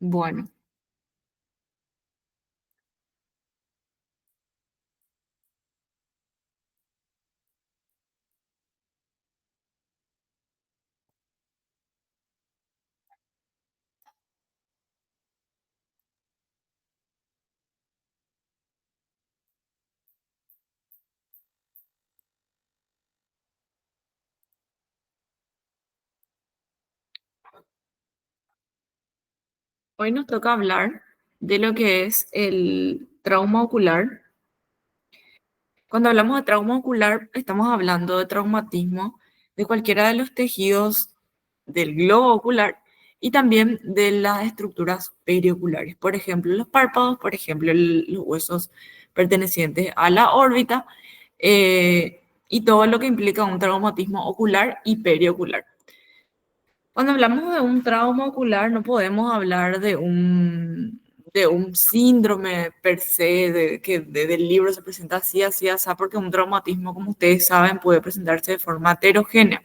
Bueno, hoy nos toca hablar de lo que es el trauma ocular. Cuando hablamos de trauma ocular, estamos hablando de traumatismo de cualquiera de los tejidos del globo ocular y también de las estructuras perioculares. Por ejemplo, los párpados, por ejemplo, los huesos pertenecientes a la órbita y todo lo que implica un traumatismo ocular y periocular. Cuando hablamos de un trauma ocular, no podemos hablar de un síndrome per se, del libro se presenta así, así, así, porque un traumatismo, como ustedes saben, puede presentarse de forma heterogénea.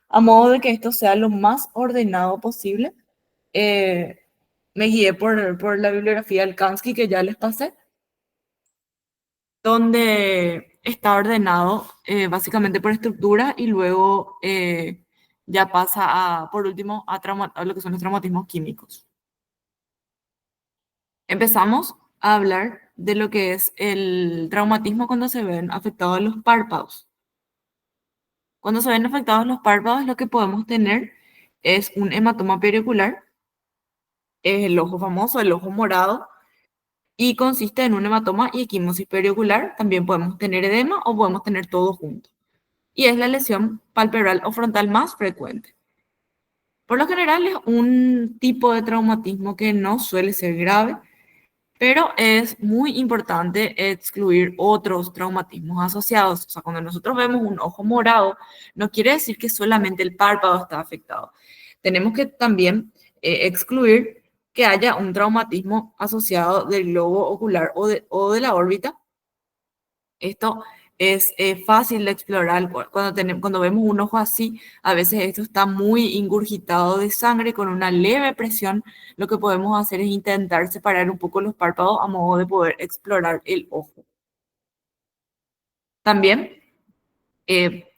A modo de que esto sea lo más ordenado posible, eh, me guié por la bibliografía del Kansky que ya les pasé, donde está ordenado básicamente por estructura y luego ya pasa a, por último, a lo que son los traumatismos químicos. Empezamos a hablar de lo que es el traumatismo cuando se ven afectados los párpados. Cuando se ven afectados los párpados, lo que podemos tener es un hematoma periocular, es el ojo famoso, el ojo morado, y consiste en un hematoma y equimosis periocular. También podemos tener edema o podemos tener todo junto. Y es la lesión palpebral o frontal más frecuente. Por lo general es un tipo de traumatismo que no suele ser grave, pero es muy importante excluir otros traumatismos asociados. O sea, cuando nosotros vemos un ojo morado, no quiere decir que solamente el párpado está afectado. Tenemos que también excluir que haya un traumatismo asociado del globo ocular o de la órbita. Esto es fácil de explorar cuando vemos un ojo así. A veces esto está muy ingurgitado de sangre con una leve presión. Lo que podemos hacer es intentar separar un poco los párpados a modo de poder explorar el ojo. También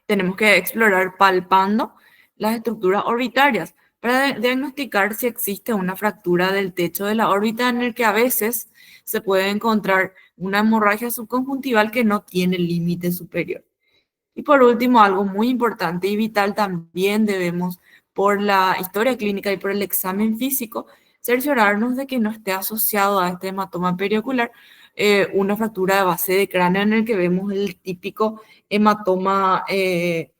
tenemos que explorar palpando las estructuras orbitarias para diagnosticar si existe una fractura del techo de la órbita en el que a veces se puede encontrar una hemorragia subconjuntival que no tiene límite superior. Y por último, algo muy importante y vital también debemos, por la historia clínica y por el examen físico, cerciorarnos de que no esté asociado a este hematoma periocular una fractura de base de cráneo en el que vemos el típico hematoma, el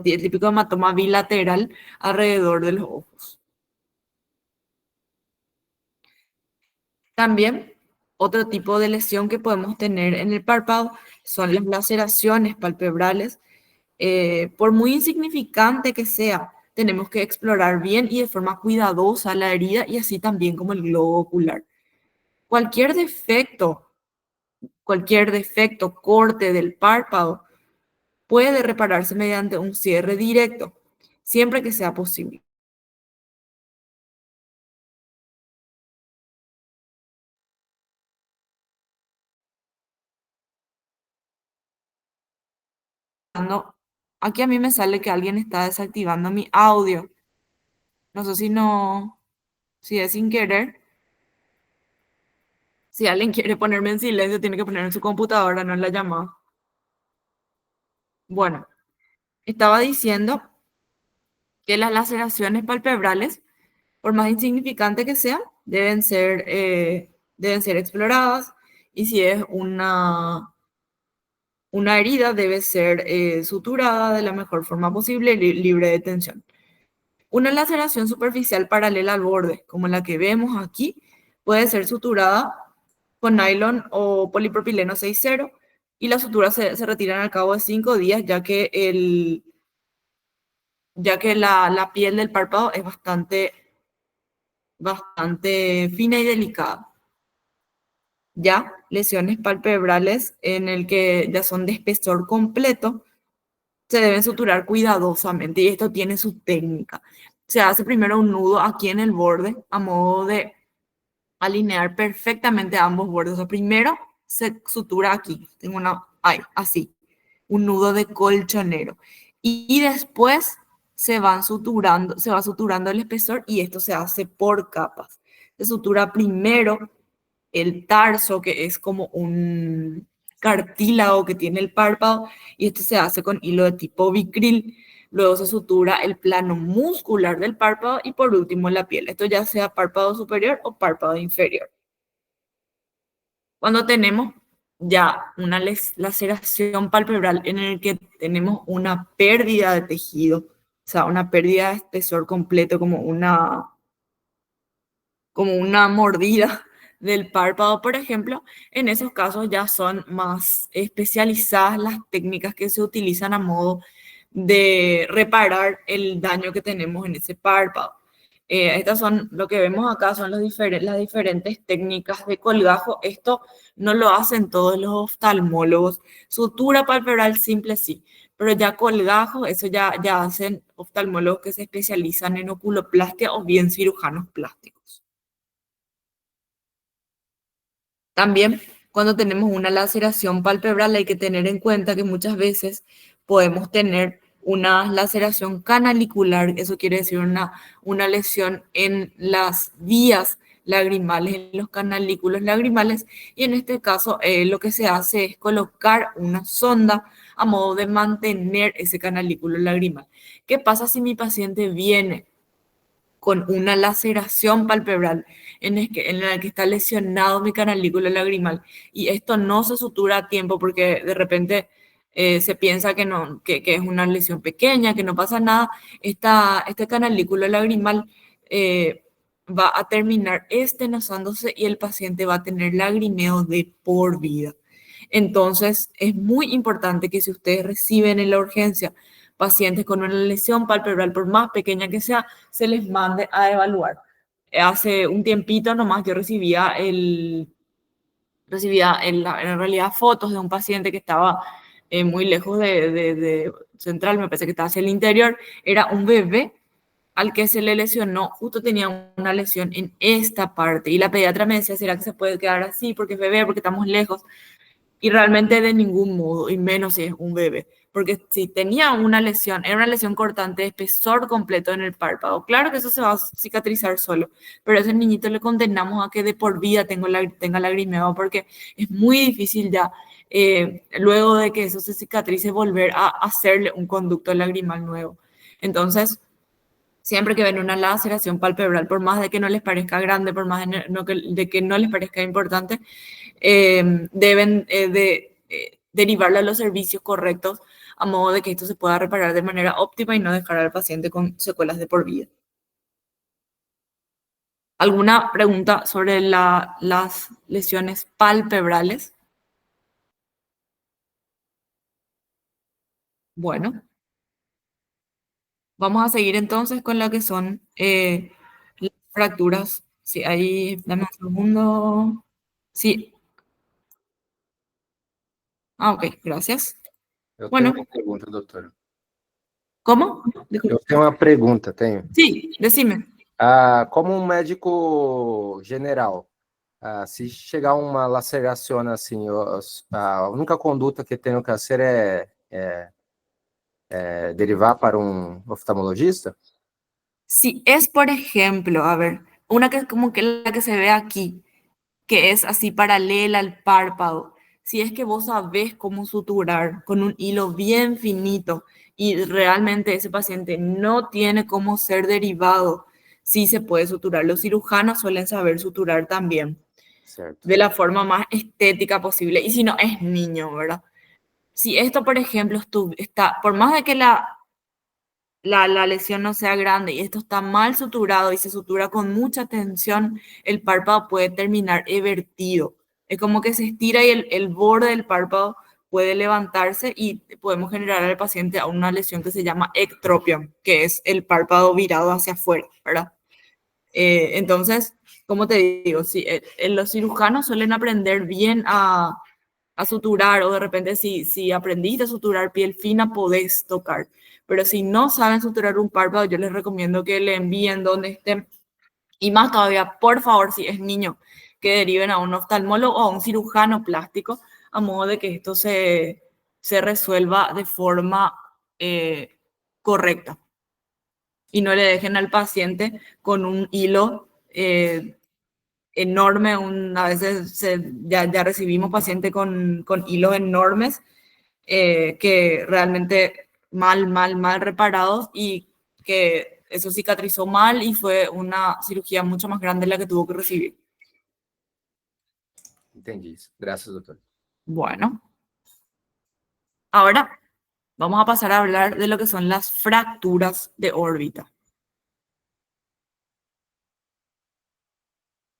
típico hematoma bilateral alrededor de los ojos. También, otro tipo de lesión que podemos tener en el párpado son las laceraciones palpebrales. Por muy insignificante que sea, tenemos que explorar bien y de forma cuidadosa la herida y así también como el globo ocular. Cualquier defecto, cualquier defecto, corte del párpado puede repararse mediante un cierre directo, siempre que sea posible. Aquí a mí me sale que alguien está desactivando mi audio. No sé si no, si es sin querer. Si alguien quiere ponerme en silencio, tiene que poner en su computadora, no en la llamada. Bueno, estaba diciendo que las laceraciones palpebrales, por más insignificantes que sean, deben ser exploradas y si es una herida, debe ser suturada de la mejor forma posible, libre de tensión. Una laceración superficial paralela al borde, como la que vemos aquí, puede ser suturada con nylon o polipropileno 6.0 y las suturas se retiran al cabo de 5 días, ya que la piel del párpado es bastante fina y delicada. Ya lesiones palpebrales en el que ya son de espesor completo se deben suturar cuidadosamente y esto tiene su técnica. Se hace primero un nudo aquí en el borde a modo de alinear perfectamente ambos bordes. O sea, primero se sutura aquí, tengo una, ahí, así, un nudo de colchonero. Y después se va suturando el espesor y esto se hace por capas. Se sutura primero el tarso, que es como un cartílago que tiene el párpado, y esto se hace con hilo de tipo Vicryl. Luego se sutura el plano muscular del párpado y por último la piel. Esto ya sea párpado superior o párpado inferior. Cuando tenemos ya una laceración palpebral en el que tenemos una pérdida de tejido, o sea, una pérdida de espesor completo, como una mordida del párpado, por ejemplo, en esos casos ya son más especializadas las técnicas que se utilizan a modo de reparar el daño que tenemos en ese párpado. Estas son, lo que vemos acá son las diferentes técnicas de colgajo. Esto no lo hacen todos los oftalmólogos. Sutura palpebral simple sí, pero ya colgajo, eso ya hacen oftalmólogos que se especializan en oculoplastia o bien cirujanos plásticos. También cuando tenemos una laceración palpebral hay que tener en cuenta que muchas veces podemos tener una laceración canalicular, eso quiere decir una lesión en las vías lagrimales, en los canalículos lagrimales, y en este caso lo que se hace es colocar una sonda a modo de mantener ese canalículo lagrimal. ¿Qué pasa si mi paciente viene con una laceración palpebral en la que está lesionado mi canalículo lagrimal y esto no se sutura a tiempo porque de repente se piensa que, no, que es una lesión pequeña, que no pasa nada? Este canalículo lagrimal va a terminar estenozándose y el paciente va a tener lagrimeo de por vida. Entonces, es muy importante que si ustedes reciben en la urgencia pacientes con una lesión palpebral, por más pequeña que sea, se les mande a evaluar. Hace un tiempito nomás yo recibía en realidad fotos de un paciente que estaba muy lejos de Central, me parece que estaba hacia el interior, era un bebé al que se le lesionó, justo tenía una lesión en esta parte y la pediatra me decía, ¿será que se puede quedar así porque es bebé, porque estamos lejos? Y realmente de ningún modo, y menos si es un bebé, porque si tenía una lesión, era una lesión cortante de espesor completo en el párpado, claro que eso se va a cicatrizar solo, pero a ese niñito le condenamos a que de por vida tenga lagrimeado, porque es muy difícil ya, luego de que eso se cicatrice, volver a hacerle un conducto lagrimal nuevo. Entonces, siempre que ven una laceración palpebral, por más de que no les parezca grande, por más de que no les parezca importante, deben derivarla a los servicios correctos a modo de que esto se pueda reparar de manera óptima y no dejar al paciente con secuelas de por vida. ¿Alguna pregunta sobre las lesiones palpebrales? Bueno, vamos a seguir entonces con lo que son las fracturas. Sí, ahí, dame un segundo. Sí, ok, gracias. Eu tenho Bueno, uma pergunta, doutora. ¿cómo? Eu Disculpe. tenho uma pergunta, tenho. Sí, decime. Como um médico general, se chegar uma laceração assim, a única conduta que tenho que fazer é derivar para um oftalmologista? Si es, por ejemplo, a ver, una que es como que la que se ve aquí, que es así paralela al párpado, si es que vos sabés cómo suturar con un hilo bien finito y realmente ese paciente no tiene cómo ser derivado, sí se puede suturar. Los cirujanos suelen saber suturar también Certo. de la forma más estética posible. Y si no, es niño, ¿verdad? Si esto, por ejemplo, está, por más de que la lesión no sea grande y esto está mal suturado y se sutura con mucha tensión, el párpado puede terminar evertido. Es como que se estira y el borde del párpado puede levantarse y podemos generar al paciente a una lesión que se llama ectropion, que es el párpado virado hacia afuera, ¿verdad? Entonces, como te digo, sí, los cirujanos suelen aprender bien a suturar o de repente si aprendiste a suturar piel fina, podés tocar. pero si no saben suturar un párpado, yo les recomiendo que le envíen donde estén. Y más todavía, por favor, si es niño, que deriven a un oftalmólogo o a un cirujano plástico, a modo de que esto se resuelva de forma correcta y no le dejen al paciente con un hilo enorme. A veces ya recibimos pacientes con hilos enormes que realmente mal reparados y que eso cicatrizó mal y fue una cirugía mucho más grande la que tuvo que recibir. Entendi isso. Graças, doutor. Bueno, ahora vamos a pasar a hablar de lo que son las fracturas de órbita.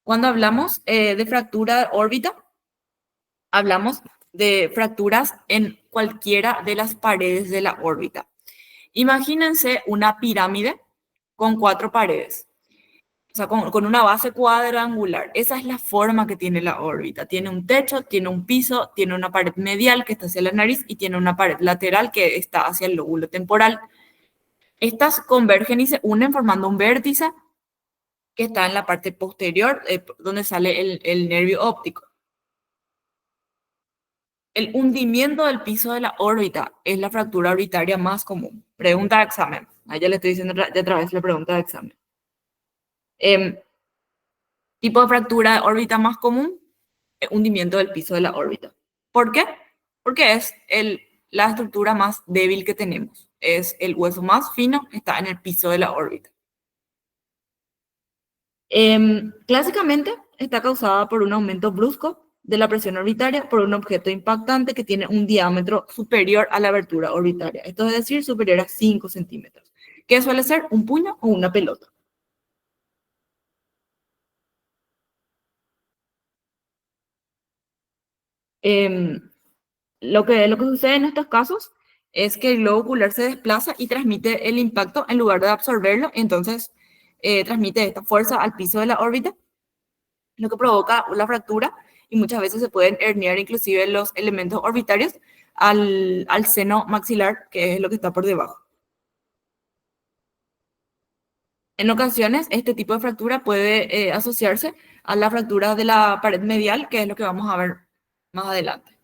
Cuando hablamos de fractura de órbita, hablamos de fracturas en cualquiera de las paredes de la órbita. Imagínense una pirámide con 4 paredes, o sea, con una base cuadrangular. Esa es la forma que tiene la órbita. Tiene un techo, tiene un piso, tiene una pared medial que está hacia la nariz y tiene una pared lateral que está hacia el lóbulo temporal. Estas convergen y se unen formando un vértice que está en la parte posterior, donde sale el nervio óptico. El hundimiento del piso de la órbita es la fractura orbitaria más común. Pregunta de examen. Ahí ya le estoy diciendo de otra vez la pregunta de examen. Tipo de fractura de órbita más común, hundimiento del piso de la órbita. ¿Por qué? Porque es la estructura más débil que tenemos. Es el hueso más fino, está en el piso de la órbita. Clásicamente está causada por un aumento brusco de la presión orbitaria por un objeto impactante que tiene un diámetro superior a la abertura orbitaria. Esto es decir, superior a 5 centímetros, que suele ser un puño o una pelota. Lo que sucede en estos casos es que el globo ocular se desplaza y transmite el impacto en lugar de absorberlo, entonces transmite esta fuerza al piso de la órbita, lo que provoca la fractura y muchas veces se pueden herniar inclusive los elementos orbitarios al seno maxilar, que es lo que está por debajo. En ocasiones, este tipo de fractura puede asociarse a la fractura de la pared medial, que es lo que vamos a ver más adelante.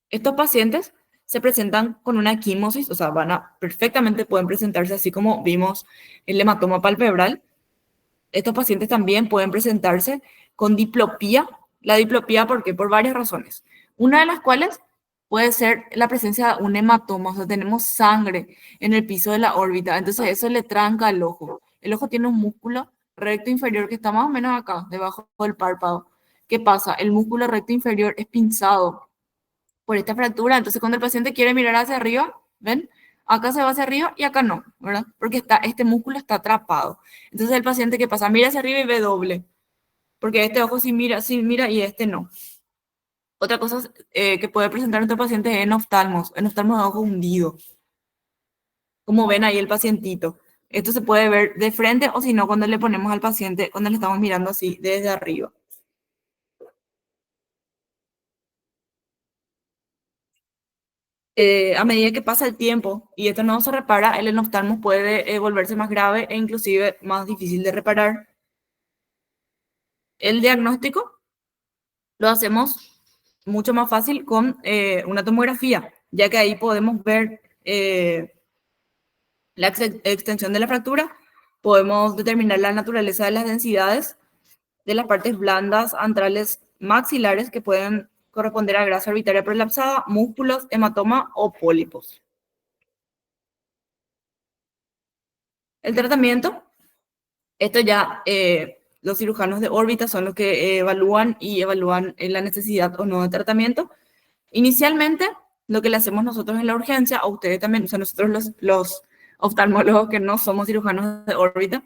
Estos pacientes se presentan con una equimosis, o sea, perfectamente pueden presentarse así como vimos el hematoma palpebral. Estos pacientes también pueden presentarse con diplopía. La diplopía, ¿por qué? Por varias razones. Una de las cuales puede ser la presencia de un hematoma, o sea, tenemos sangre en el piso de la órbita, entonces eso le tranca el ojo. El ojo tiene un músculo recto inferior que está más o menos acá, debajo del párpado. ¿Qué pasa? El músculo recto inferior es pinzado por esta fractura, entonces cuando el paciente quiere mirar hacia arriba, ¿ven? Acá se va hacia arriba y acá no, ¿verdad? Porque este músculo está atrapado. Entonces el paciente que pasa, mira hacia arriba y ve doble, porque este ojo sí mira y este no. Otra cosa que puede presentar nuestro paciente es enoftalmos de ojo hundido, como ven ahí el pacientito. Esto se puede ver de frente o si no cuando le ponemos al paciente, cuando le estamos mirando así desde arriba. A medida que pasa el tiempo y esto no se repara, el enoftalmo puede volverse más grave e inclusive más difícil de reparar. El diagnóstico lo hacemos mucho más fácil con una tomografía, ya que ahí podemos ver la extensión de la fractura, podemos determinar la naturaleza de las densidades de las partes blandas antrales maxilares que pueden corresponder a grasa orbitaria prolapsada, músculos, hematoma o pólipos. El tratamiento, esto ya los cirujanos de órbita son los que evalúan la necesidad o no de tratamiento. Inicialmente, lo que le hacemos nosotros en la urgencia, o ustedes también, o sea, nosotros los oftalmólogos que no somos cirujanos de órbita,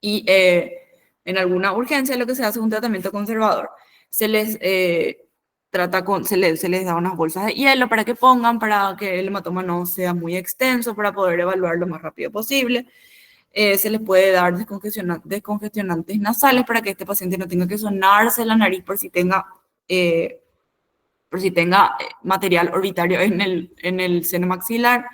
y en alguna urgencia lo que se hace es un tratamiento conservador. Se les se les da unas bolsas de hielo para que pongan, para que el hematoma no sea muy extenso, para poder evaluar lo más rápido posible. Se les puede dar descongestionantes nasales para que este paciente no tenga que sonarse la nariz por si tenga por si tenga material orbitario en el seno maxilar.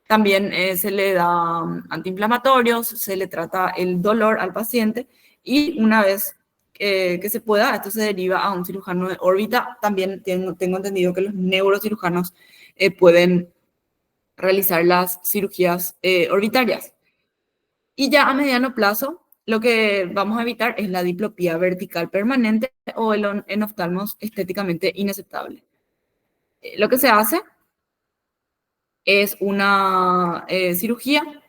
También se le da antiinflamatorios, se le trata el dolor al paciente y una vez que se pueda, esto se deriva a un cirujano de órbita. También tengo entendido que los neurocirujanos pueden realizar las cirugías orbitarias. Y ya a mediano plazo, lo que vamos a evitar es la diplopía vertical permanente o el enoftalmos estéticamente inaceptable. Lo que se hace es una cirugía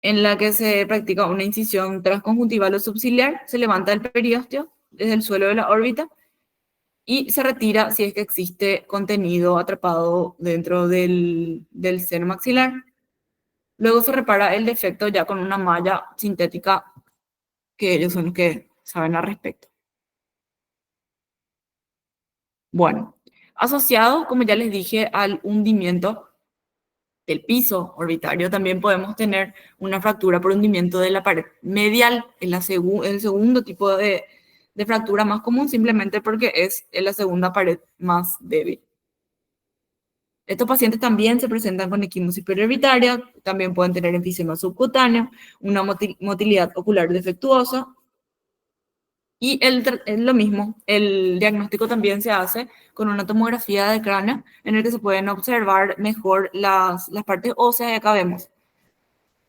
en la que se practica una incisión transconjuntival o subciliar, se levanta el periósteo desde el suelo de la órbita y se retira si es que existe contenido atrapado dentro del seno maxilar. Luego se repara el defecto ya con una malla sintética, que ellos son los que saben al respecto. Bueno, asociado, como ya les dije, al hundimiento del piso orbitario, también podemos tener una fractura por hundimiento de la pared medial, el segundo tipo de fractura más común, simplemente porque es la segunda pared más débil. Estos pacientes también se presentan con equimosis periorbitaria, también pueden tener enfisema subcutáneo, una motilidad ocular defectuosa. Y lo mismo, el diagnóstico también se hace con una tomografía de cráneo en el que se pueden observar mejor las partes óseas. Y acá vemos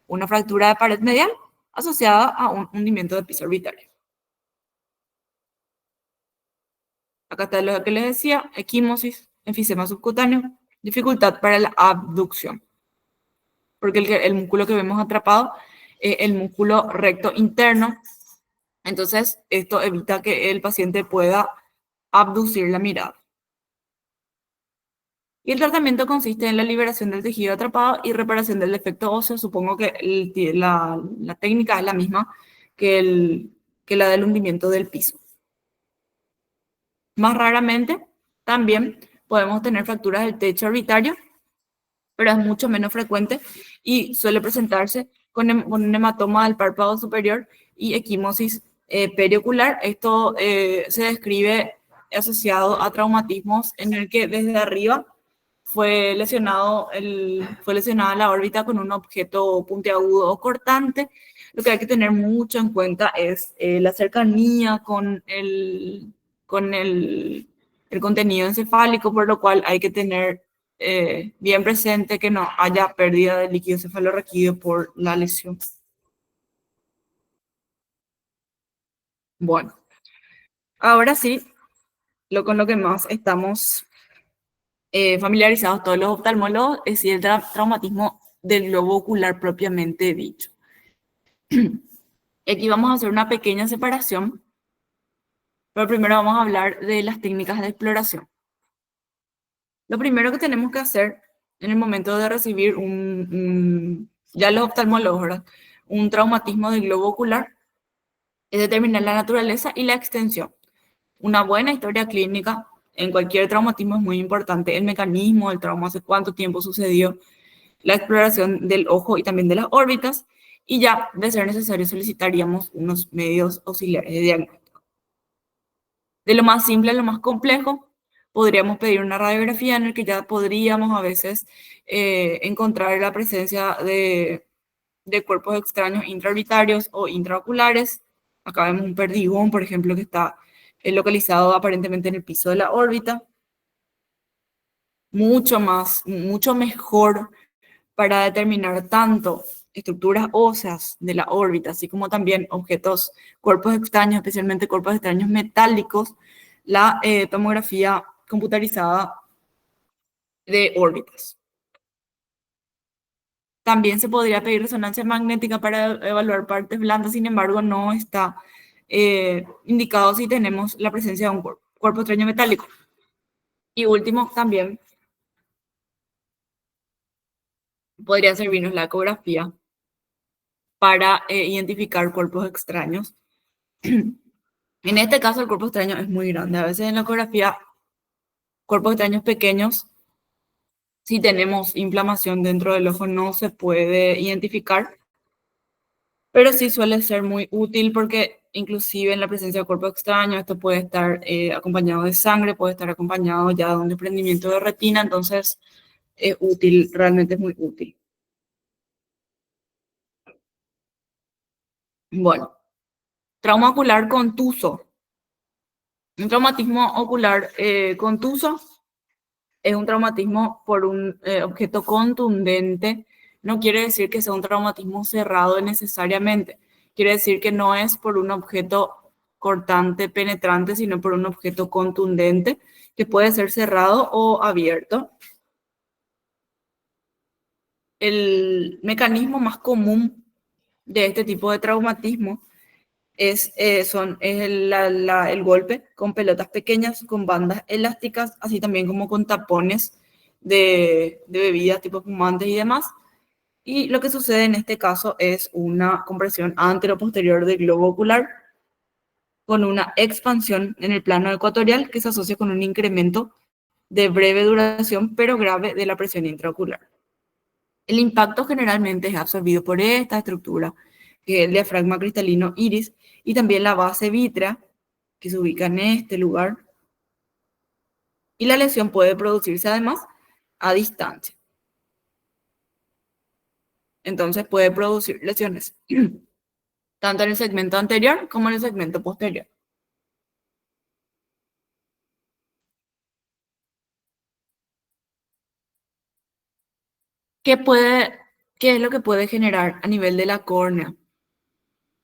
una fractura de pared medial asociada a un hundimiento del piso orbitario. Acá está lo que les decía: equimosis, enfisema subcutáneo, dificultad para la abducción, porque el músculo que vemos atrapado es el músculo recto interno. Entonces, esto evita que el paciente pueda abducir la mirada. Y el tratamiento consiste en la liberación del tejido atrapado y reparación del defecto óseo. Supongo que la técnica es la misma que la del hundimiento del piso. Más raramente, también podemos tener fracturas del techo orbitario, pero es mucho menos frecuente y suele presentarse con un hematoma del párpado superior y equimosis periocular. Esto se describe asociado a traumatismos en el que desde arriba fue lesionada la órbita con un objeto puntiagudo o cortante. Lo que hay que tener mucho en cuenta es la cercanía con el contenido encefálico, por lo cual hay que tener bien presente que no haya pérdida de líquido cefalorraquídeo por la lesión. Bueno, ahora sí, con lo que más estamos familiarizados todos los oftalmólogos es el traumatismo del globo ocular propiamente dicho. Aquí vamos a hacer una pequeña separación, pero primero vamos a hablar de las técnicas de exploración. Lo primero que tenemos que hacer en el momento de recibir ya los oftalmólogos, ¿verdad?, un traumatismo del globo ocular, es determinar la naturaleza y la extensión. Una buena historia clínica en cualquier traumatismo es muy importante: el mecanismo del trauma, hace cuánto tiempo sucedió, la exploración del ojo y también de las órbitas, y ya, de ser necesario, solicitaríamos unos medios auxiliares de diagnóstico. De lo más simple a lo más complejo, podríamos pedir una radiografía en la que ya podríamos a veces encontrar la presencia de cuerpos extraños intraorbitarios o intraoculares. Acá vemos un perdigón, por ejemplo, que está localizado aparentemente en el piso de la órbita. Mucho mejor para determinar tanto estructuras óseas de la órbita, así como también cuerpos extraños, especialmente cuerpos extraños metálicos, la tomografía computarizada de órbitas. También se podría pedir resonancia magnética para evaluar partes blandas, sin embargo, no está indicado si tenemos la presencia de un cuerpo extraño metálico. Y último, también podría servirnos la ecografía para identificar cuerpos extraños. En este caso, el cuerpo extraño es muy grande. A veces en la ecografía, cuerpos extraños pequeños, si tenemos inflamación dentro del ojo, no se puede identificar, pero sí suele ser muy útil porque inclusive en la presencia de cuerpo extraño. Esto puede estar acompañado de sangre, puede estar acompañado ya de un desprendimiento de retina, entonces es útil, realmente es muy útil. Bueno, trauma ocular contuso. Un traumatismo ocular contuso es un traumatismo por un objeto contundente. No quiere decir que sea un traumatismo cerrado necesariamente. Quiere decir que no es por un objeto cortante, penetrante, sino por un objeto contundente que puede ser cerrado o abierto. El mecanismo más común de este tipo de traumatismo es el golpe con pelotas pequeñas, con bandas elásticas, así también como con tapones de bebidas tipo fumantes y demás. Y lo que sucede en este caso es una compresión antero-posterior del globo ocular con una expansión en el plano ecuatorial que se asocia con un incremento de breve duración pero grave de la presión intraocular. El impacto generalmente es absorbido por esta estructura, que es el diafragma cristalino iris, y también la base vítrea, que se ubica en este lugar, y la lesión puede producirse además a distancia. Entonces puede producir lesiones tanto en el segmento anterior como en el segmento posterior. ¿Qué puede, qué es lo que puede generar a nivel de la córnea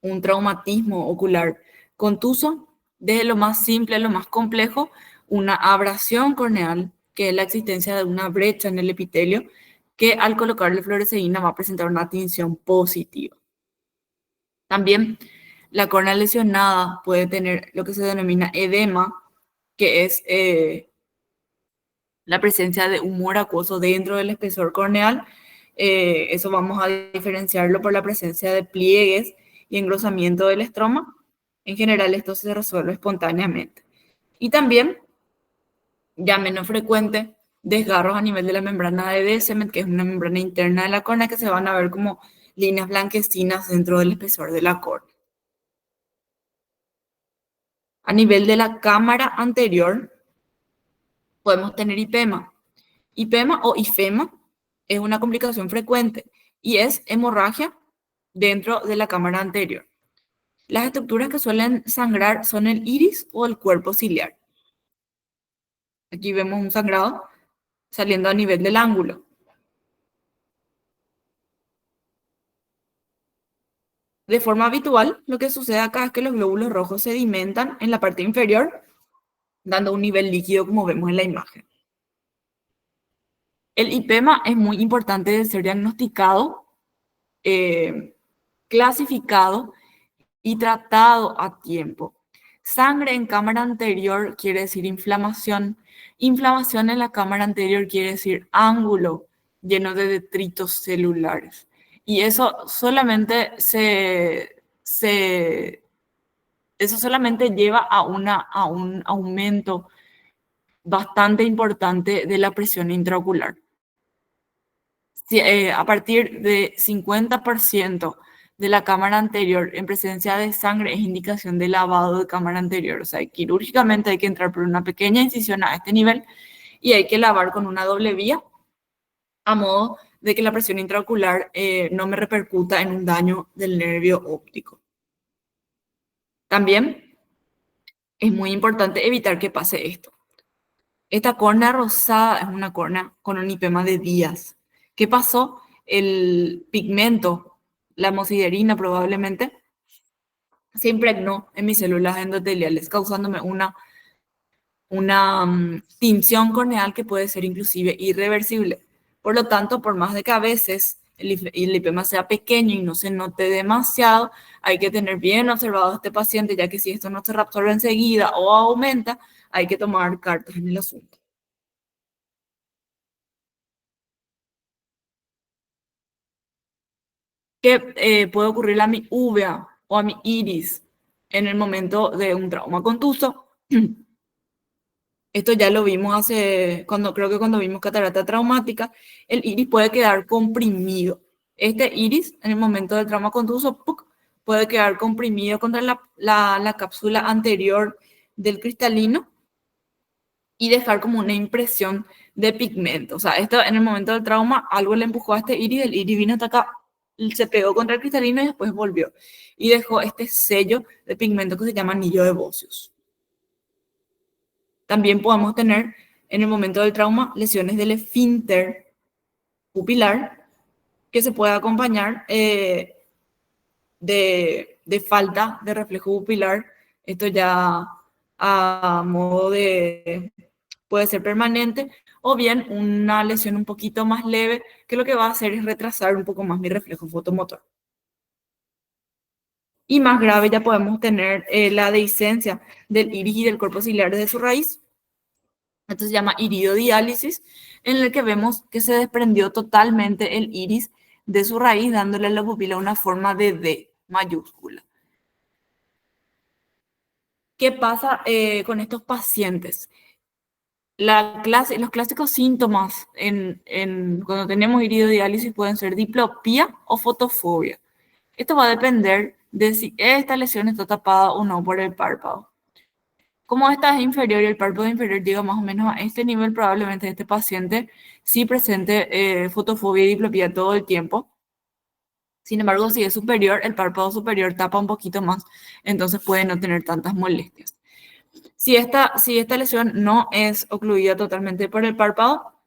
un traumatismo ocular contuso? Desde lo más simple a lo más complejo, una abrasión corneal, que es la existencia de una brecha en el epitelio, que al colocarle fluoresceína va a presentar una tinción positiva. También la córnea lesionada puede tener lo que se denomina edema, que es la presencia de humor acuoso dentro del espesor corneal. Eso vamos a diferenciarlo por la presencia de pliegues y engrosamiento del estroma. En general esto se resuelve espontáneamente. Y también, ya menos frecuente, desgarros a nivel de la membrana de Descemet, que es una membrana interna de la córnea, que se van a ver como líneas blanquecinas dentro del espesor de la córnea. A nivel de la cámara anterior, podemos tener IPEMA. IPEMA o IFEMA es una complicación frecuente y es hemorragia dentro de la cámara anterior. Las estructuras que suelen sangrar son el iris o el cuerpo ciliar. Aquí vemos un sangrado saliendo a nivel del ángulo. De forma habitual, lo que sucede acá es que los glóbulos rojos sedimentan en la parte inferior, dando un nivel líquido como vemos en la imagen. El IPEMA es muy importante de ser diagnosticado, clasificado y tratado a tiempo. Sangre en cámara anterior quiere decir inflamación. Inflamación en la cámara anterior quiere decir ángulo lleno de detritos celulares. Y eso solamente lleva a un aumento bastante importante de la presión intraocular. A partir de 50% de la cámara anterior en presencia de sangre es indicación de lavado de cámara anterior. O sea, quirúrgicamente hay que entrar por una pequeña incisión a este nivel y hay que lavar con una doble vía a modo de que la presión intraocular no me repercuta en un daño del nervio óptico. También es muy importante evitar que pase esto. Esta córnea rosada es una córnea con un IPEMA de días. ¿Qué pasó? El pigmento, la hemosiderina probablemente, se impregnó en mis células endoteliales, causándome una tinción corneal que puede ser inclusive irreversible. Por lo tanto, por más de que a veces el IPEMA sea pequeño y no se note demasiado, hay que tener bien observado a este paciente, ya que si esto no se reabsorbe enseguida o aumenta, hay que tomar cartas en el asunto. ¿Qué puede ocurrir a mi uvea o a mi iris en el momento de un trauma contuso? Esto ya lo vimos creo que cuando vimos catarata traumática, el iris puede quedar comprimido. Este iris, en el momento del trauma contuso, ¡puc!, puede quedar comprimido contra la cápsula anterior del cristalino y dejar como una impresión de pigmento. O sea, esto en el momento del trauma, algo le empujó a este iris, el iris vino hasta acá, se pegó contra el cristalino y después volvió. Y dejó este sello de pigmento que se llama anillo de Bosius. También podemos tener en el momento del trauma lesiones del esfínter pupilar que se puede acompañar de falta de reflejo pupilar. Esto ya a modo de, puede ser permanente, o bien una lesión un poquito más leve, que lo que va a hacer es retrasar un poco más mi reflejo fotomotor. Y más grave ya podemos tener la dehiscencia del iris y del cuerpo ciliar desde su raíz. Esto se llama iridodiálisis, en el que vemos que se desprendió totalmente el iris de su raíz, dándole a la pupila una forma de D mayúscula. ¿Qué pasa con estos pacientes? Los clásicos síntomas cuando tenemos iridodiálisis pueden ser diplopía o fotofobia. Esto va a depender de si esta lesión está tapada o no por el párpado. Como esta es inferior y el párpado inferior llega más o menos a este nivel, probablemente este paciente sí presente fotofobia y diplopía todo el tiempo. Sin embargo, si es superior, el párpado superior tapa un poquito más, entonces puede no tener tantas molestias. Si esta lesión no es ocluida totalmente por el párpado,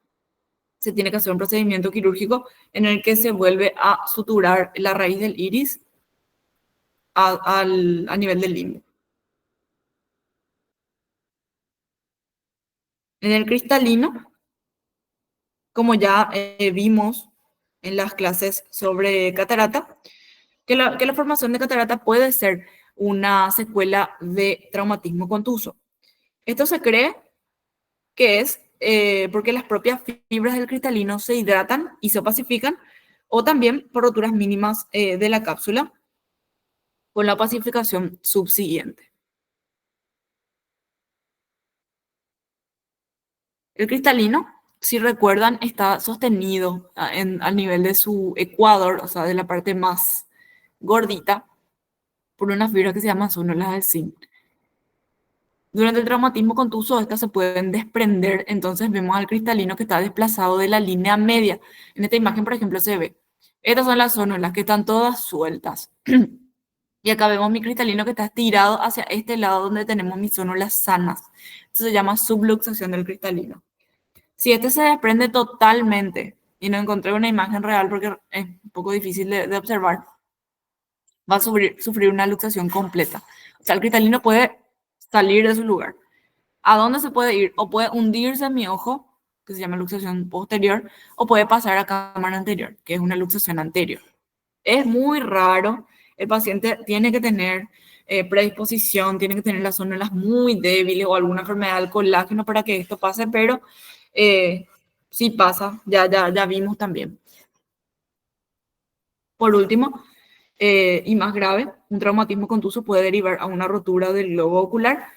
se tiene que hacer un procedimiento quirúrgico en el que se vuelve a suturar la raíz del iris a nivel del limbo. En el cristalino, como ya vimos en las clases sobre catarata, que la formación de catarata puede ser una secuela de traumatismo contuso. Esto se cree que es porque las propias fibras del cristalino se hidratan y se opacifican, o también por roturas mínimas de la cápsula con la opacificación subsiguiente. El cristalino, si recuerdan, está sostenido al nivel de su ecuador, o sea, de la parte más gordita, por una fibra que se llama zónulas del zinc. Durante el traumatismo contuso, estas se pueden desprender, entonces vemos al cristalino que está desplazado de la línea media. En esta imagen, por ejemplo, se ve. Estas son las zónulas que están todas sueltas. Y acá vemos mi cristalino que está estirado hacia este lado donde tenemos mis zónulas sanas. Esto se llama subluxación del cristalino. Si este se desprende totalmente, y no encontré una imagen real porque es un poco difícil de observar, va a sufrir una luxación completa. O sea, el cristalino puede salir de su lugar. ¿A dónde se puede ir? O puede hundirse en mi ojo, que se llama luxación posterior, o puede pasar a cámara anterior, que es una luxación anterior. Es muy raro, el paciente tiene que tener predisposición, tiene que tener las células muy débiles o alguna enfermedad del colágeno para que esto pase, pero sí pasa, ya vimos también. Por último, y más grave, un traumatismo contuso puede derivar a una rotura del globo ocular.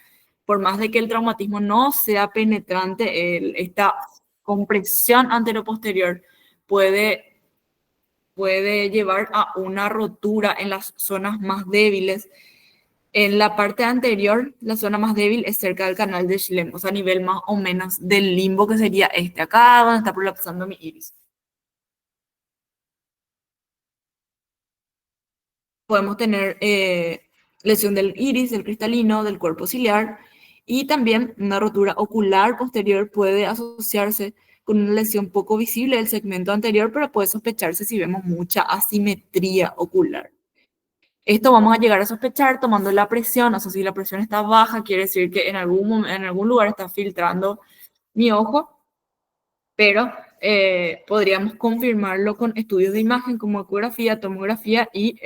Por más de que el traumatismo no sea penetrante, esta compresión anteroposterior puede llevar a una rotura en las zonas más débiles. En la parte anterior, la zona más débil es cerca del canal de Schlemm, o sea, a nivel más o menos del limbo que sería este, acá donde está prolapsando mi iris. Podemos tener lesión del iris, del cristalino, del cuerpo ciliar, y también una rotura ocular posterior puede asociarse con una lesión poco visible del segmento anterior, pero puede sospecharse si vemos mucha asimetría ocular. Esto vamos a llegar a sospechar tomando la presión, o sea, si la presión está baja, quiere decir que en algún lugar está filtrando mi ojo, pero podríamos confirmarlo con estudios de imagen como ecografía, tomografía y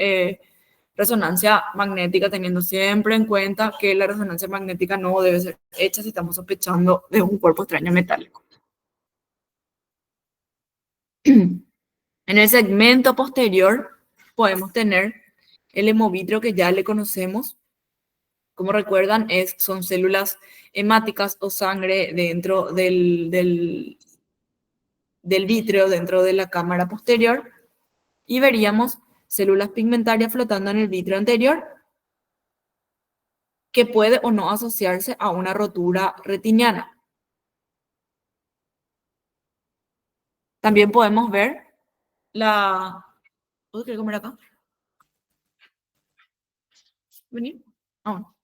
resonancia magnética, teniendo siempre en cuenta que la resonancia magnética no debe ser hecha si estamos sospechando de un cuerpo extraño metálico. En el segmento posterior podemos tener el hemovitrio que ya le conocemos. Como recuerdan, son células hemáticas o sangre dentro del vítreo, dentro de la cámara posterior. Y veríamos células pigmentarias flotando en el vitrio anterior que puede o no asociarse a una rotura retiniana. También podemos ver la... ¿Puedo querer comer acá? ¿Venir? Ah, bueno,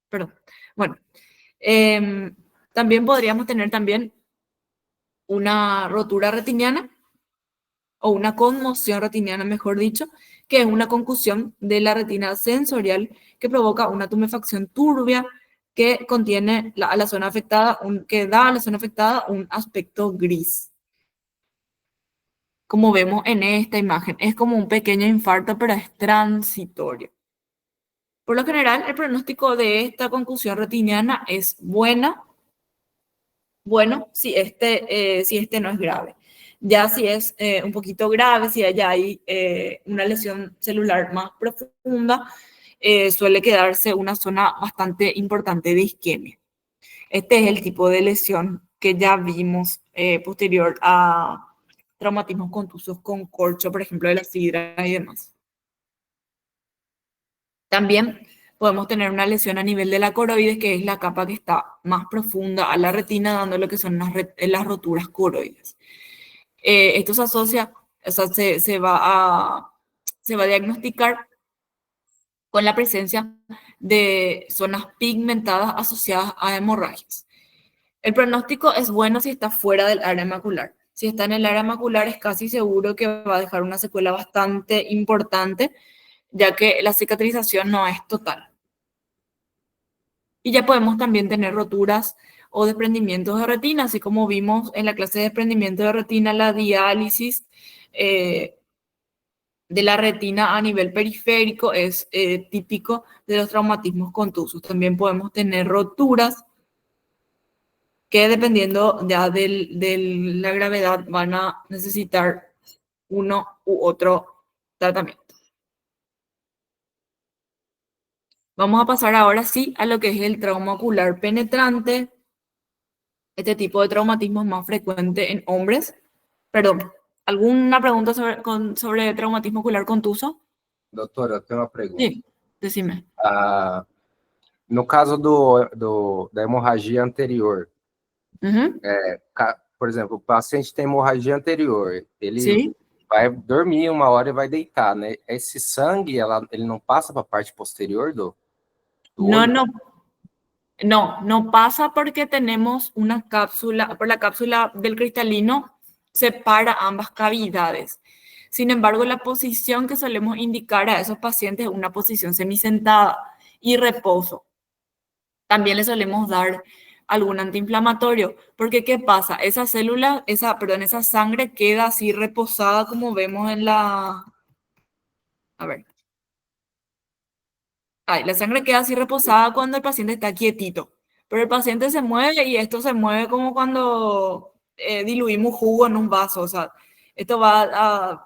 perdón. Bueno, también podríamos tener también una rotura retiniana o una conmoción retiniana, mejor dicho, que es una concusión de la retina sensorial que provoca una tumefacción turbia que contiene a la zona afectada, que da a la zona afectada un aspecto gris. Como vemos en esta imagen, es como un pequeño infarto, pero es transitorio. Por lo general, el pronóstico de esta concusión retiniana es bueno si este no es grave. Ya si es un poquito grave, si ya hay una lesión celular más profunda, suele quedarse una zona bastante importante de isquemia. Este es el tipo de lesión que ya vimos posterior a traumatismos contusos con corcho, por ejemplo, de la sidra y demás. También podemos tener una lesión a nivel de la coroides, que es la capa que está más profunda a la retina, dando lo que son las roturas coroides. Esto se asocia, o sea, se va a diagnosticar con la presencia de zonas pigmentadas asociadas a hemorragias. El pronóstico es bueno si está fuera del área macular. Si está en el área macular, es casi seguro que va a dejar una secuela bastante importante, ya que la cicatrización no es total. Y ya podemos también tener roturas o desprendimientos de retina, así como vimos en la clase de desprendimiento de retina, la diálisis de la retina a nivel periférico es típico de los traumatismos contusos. También podemos tener roturas que dependiendo ya de la gravedad van a necesitar uno u otro tratamiento. Vamos a pasar ahora sí a lo que es el trauma ocular penetrante. Este tipo de traumatismo es más frecuente en hombres. Perdón, ¿alguna pregunta sobre traumatismo ocular contuso? Doutora, eu tenho uma pergunta. Sí, decime. No caso da hemorragia anterior, Ujú. por exemplo, o paciente tem hemorragia anterior, ele Sí. vai dormir uma hora e vai deitar, né? Esse sangue, ele não passa para a parte posterior do No, olho? no, no pasa porque tenemos una cápsula, por la cápsula del cristalino separa ambas cavidades. Sin embargo, la posición que solemos indicar a esos pacientes es una posición semisentada y reposo. También le solemos dar algún antiinflamatorio, porque ¿qué pasa? Esa célula, esa sangre queda así reposada como vemos en la... A ver. Ay, la sangre queda así reposada cuando el paciente está quietito, pero el paciente se mueve y esto se mueve como cuando diluimos jugo en un vaso, o sea, esto va a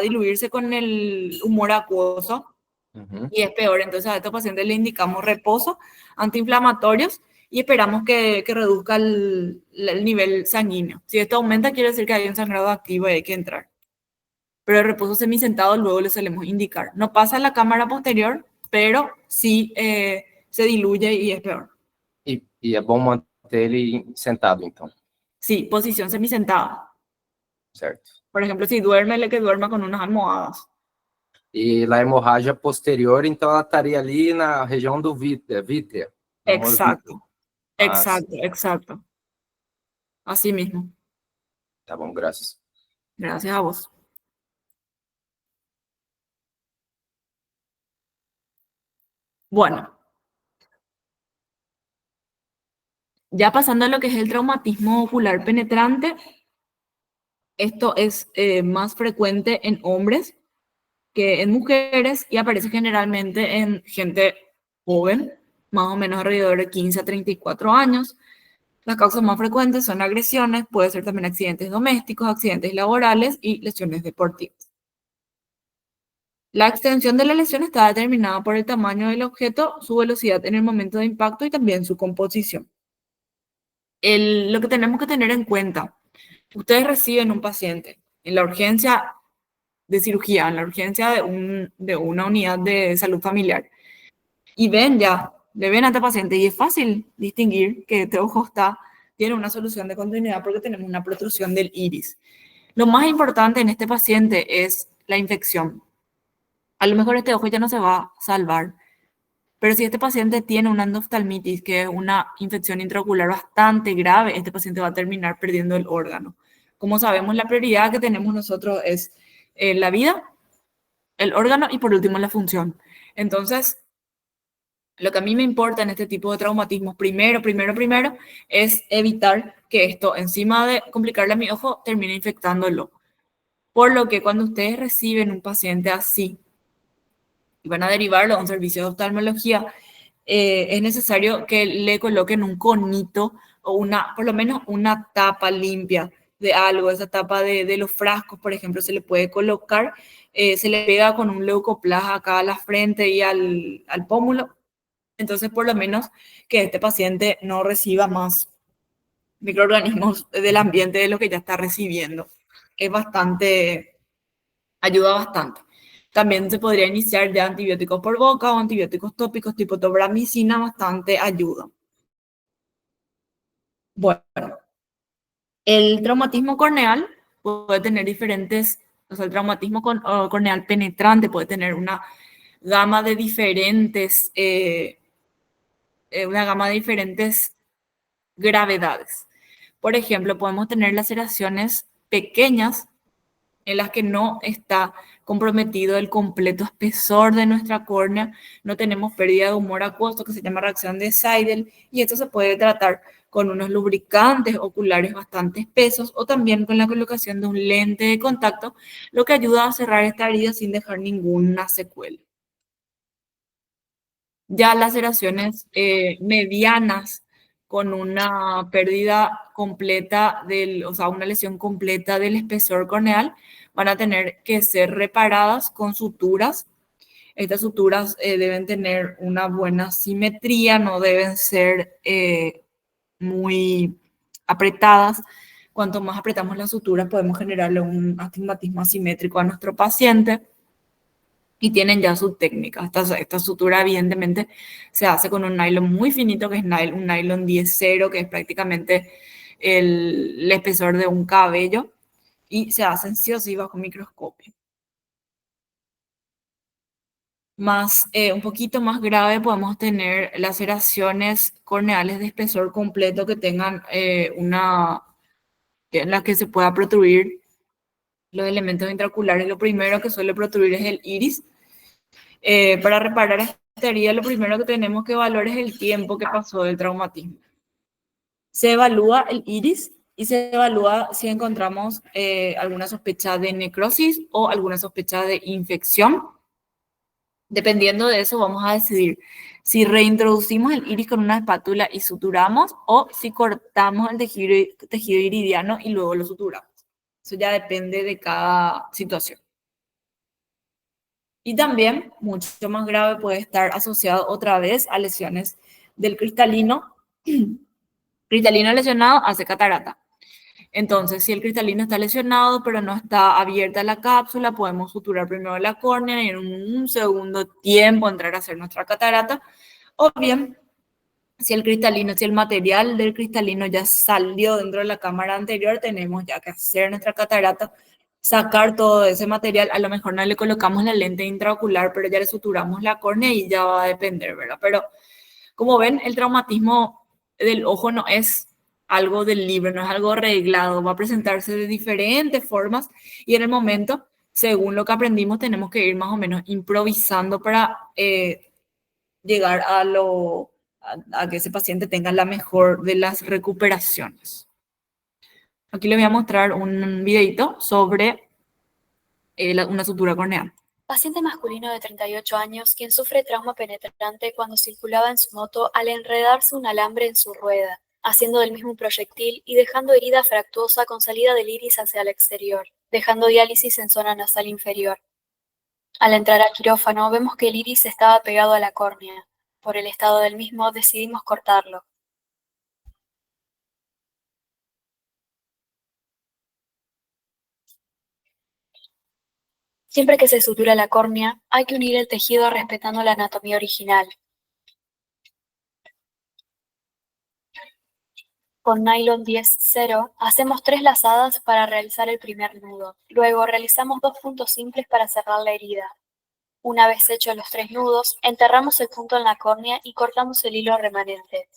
diluirse con el humor acuoso Uhum. y es peor. Entonces a estos pacientes le indicamos reposo, antiinflamatorios y esperamos que reduzca el nivel sanguíneo. Si esto aumenta, quiere decir que hay un sangrado activo y hay que entrar. Pero el reposo semisentado luego le solemos indicar. No pasa en la cámara posterior, pero sí se diluye y es peor. E é bom manter ele sentado, então, Sí, posición semisentada. certo? Por ejemplo, si duerme, le que duerma con unas almohadas. E na hemorragia posterior, então, ela estaria ali na região do vítrea, no humor vítreo. Exacto, Ah, sim. exacto, exacto. Así mismo. Tá bom, graças. Gracias a vos. Bueno, ya pasando a lo que es el traumatismo ocular penetrante, esto es más frecuente en hombres que en mujeres y aparece generalmente en gente joven, más o menos alrededor de 15 a 34 años. Las causas más frecuentes son agresiones, puede ser también accidentes domésticos, accidentes laborales y lesiones deportivas. La extensión de la lesión está determinada por el tamaño del objeto, su velocidad en el momento de impacto y también su composición. Lo que tenemos que tener en cuenta, ustedes reciben un paciente en la urgencia, de cirugía, en la urgencia de una unidad de salud familiar. Y ven ya, le ven a este paciente y es fácil distinguir que este ojo tiene una solución de continuidad porque tenemos una protrusión del iris. Lo más importante en este paciente es la infección. A lo mejor este ojo ya no se va a salvar, pero si este paciente tiene una endoftalmitis, que es una infección intraocular bastante grave, este paciente va a terminar perdiendo el órgano. Como sabemos, la prioridad que tenemos nosotros es la vida, el órgano y por último la función. Entonces, lo que a mí me importa en este tipo de traumatismos, primero, es evitar que esto, encima de complicarle a mi ojo, termine infectándolo. Por lo que cuando ustedes reciben un paciente así y van a derivarlo a un servicio de oftalmología, es necesario que le coloquen un conito o por lo menos una tapa limpia de algo. Esa tapa de los frascos, por ejemplo, se le puede colocar, se le pega con un leucoplas acá a la frente y al pómulo. Entonces, por lo menos que este paciente no reciba más microorganismos del ambiente de lo que ya está recibiendo. Es bastante, ayuda bastante. También se podría iniciar ya antibióticos por boca o antibióticos tópicos tipo tobramicina, bastante ayuda. Bueno, el traumatismo corneal puede tener diferentes, o sea, el traumatismo corneal penetrante puede tener gama de diferentes, una gama de diferentes gravedades. Por ejemplo, podemos tener laceraciones pequeñas en las que no está comprometido el completo espesor de nuestra córnea, no tenemos pérdida de humor acuoso que se llama reacción de Seidel, y esto se puede tratar con unos lubricantes oculares bastante espesos o también con la colocación de un lente de contacto, lo que ayuda a cerrar esta herida sin dejar ninguna secuela. Ya laceraciones medianas con una pérdida completa o sea, una lesión completa del espesor corneal, van a tener que ser reparadas con suturas. Estas suturas deben tener una buena simetría, no deben ser muy apretadas. Cuanto más apretamos las suturas, podemos generarle un astigmatismo asimétrico a nuestro paciente y tienen ya su técnica. Esta sutura evidentemente se hace con un nylon muy finito, que es un nylon 10-0, que es prácticamente el espesor de un cabello, y se hacen sí o sí bajo microscopio. Un poquito más grave podemos tener laceraciones corneales de espesor completo que tengan en las que se pueda protruir los elementos intraoculares. Lo primero que suele protruir es el iris. Para reparar esta herida, lo primero que tenemos que evaluar es el tiempo que pasó del traumatismo. Se evalúa el iris y se evalúa si encontramos alguna sospecha de necrosis o alguna sospecha de infección. Dependiendo de eso, vamos a decidir si reintroducimos el iris con una espátula y suturamos o si cortamos el tejido iridiano y luego lo suturamos. Eso ya depende de cada situación. Y también, mucho más grave, puede estar asociado otra vez a lesiones del cristalino. Cristalino lesionado hace catarata. Entonces, si el cristalino está lesionado, pero no está abierta la cápsula, podemos suturar primero la córnea y en un segundo tiempo entrar a hacer nuestra catarata. O bien, si el material del cristalino ya salió dentro de la cámara anterior, tenemos ya que hacer nuestra catarata, sacar todo ese material. A lo mejor no le colocamos la lente intraocular, pero ya le suturamos la córnea y ya va a depender, ¿verdad? Pero como ven, el traumatismo del ojo no es algo del libro, no es algo arreglado, va a presentarse de diferentes formas y en el momento, según lo que aprendimos, tenemos que ir más o menos improvisando para llegar a que ese paciente tenga la mejor de las recuperaciones. Aquí le voy a mostrar un videito sobre una sutura corneal. Paciente masculino de 38 años, quien sufre trauma penetrante cuando circulaba en su moto al enredarse un alambre en su rueda, haciendo del mismo un proyectil y dejando herida fractuosa con salida del iris hacia el exterior, dejando diálisis en zona nasal inferior. Al entrar al quirófano vemos que el iris estaba pegado a la córnea. Por el estado del mismo decidimos cortarlo. Siempre que se sutura la córnea, hay que unir el tejido respetando la anatomía original. Con nylon 10-0 hacemos 3 lazadas para realizar el primer nudo. Luego realizamos 2 puntos simples para cerrar la herida. Una vez hechos los 3 nudos, enterramos el punto en la córnea y cortamos el hilo remanente.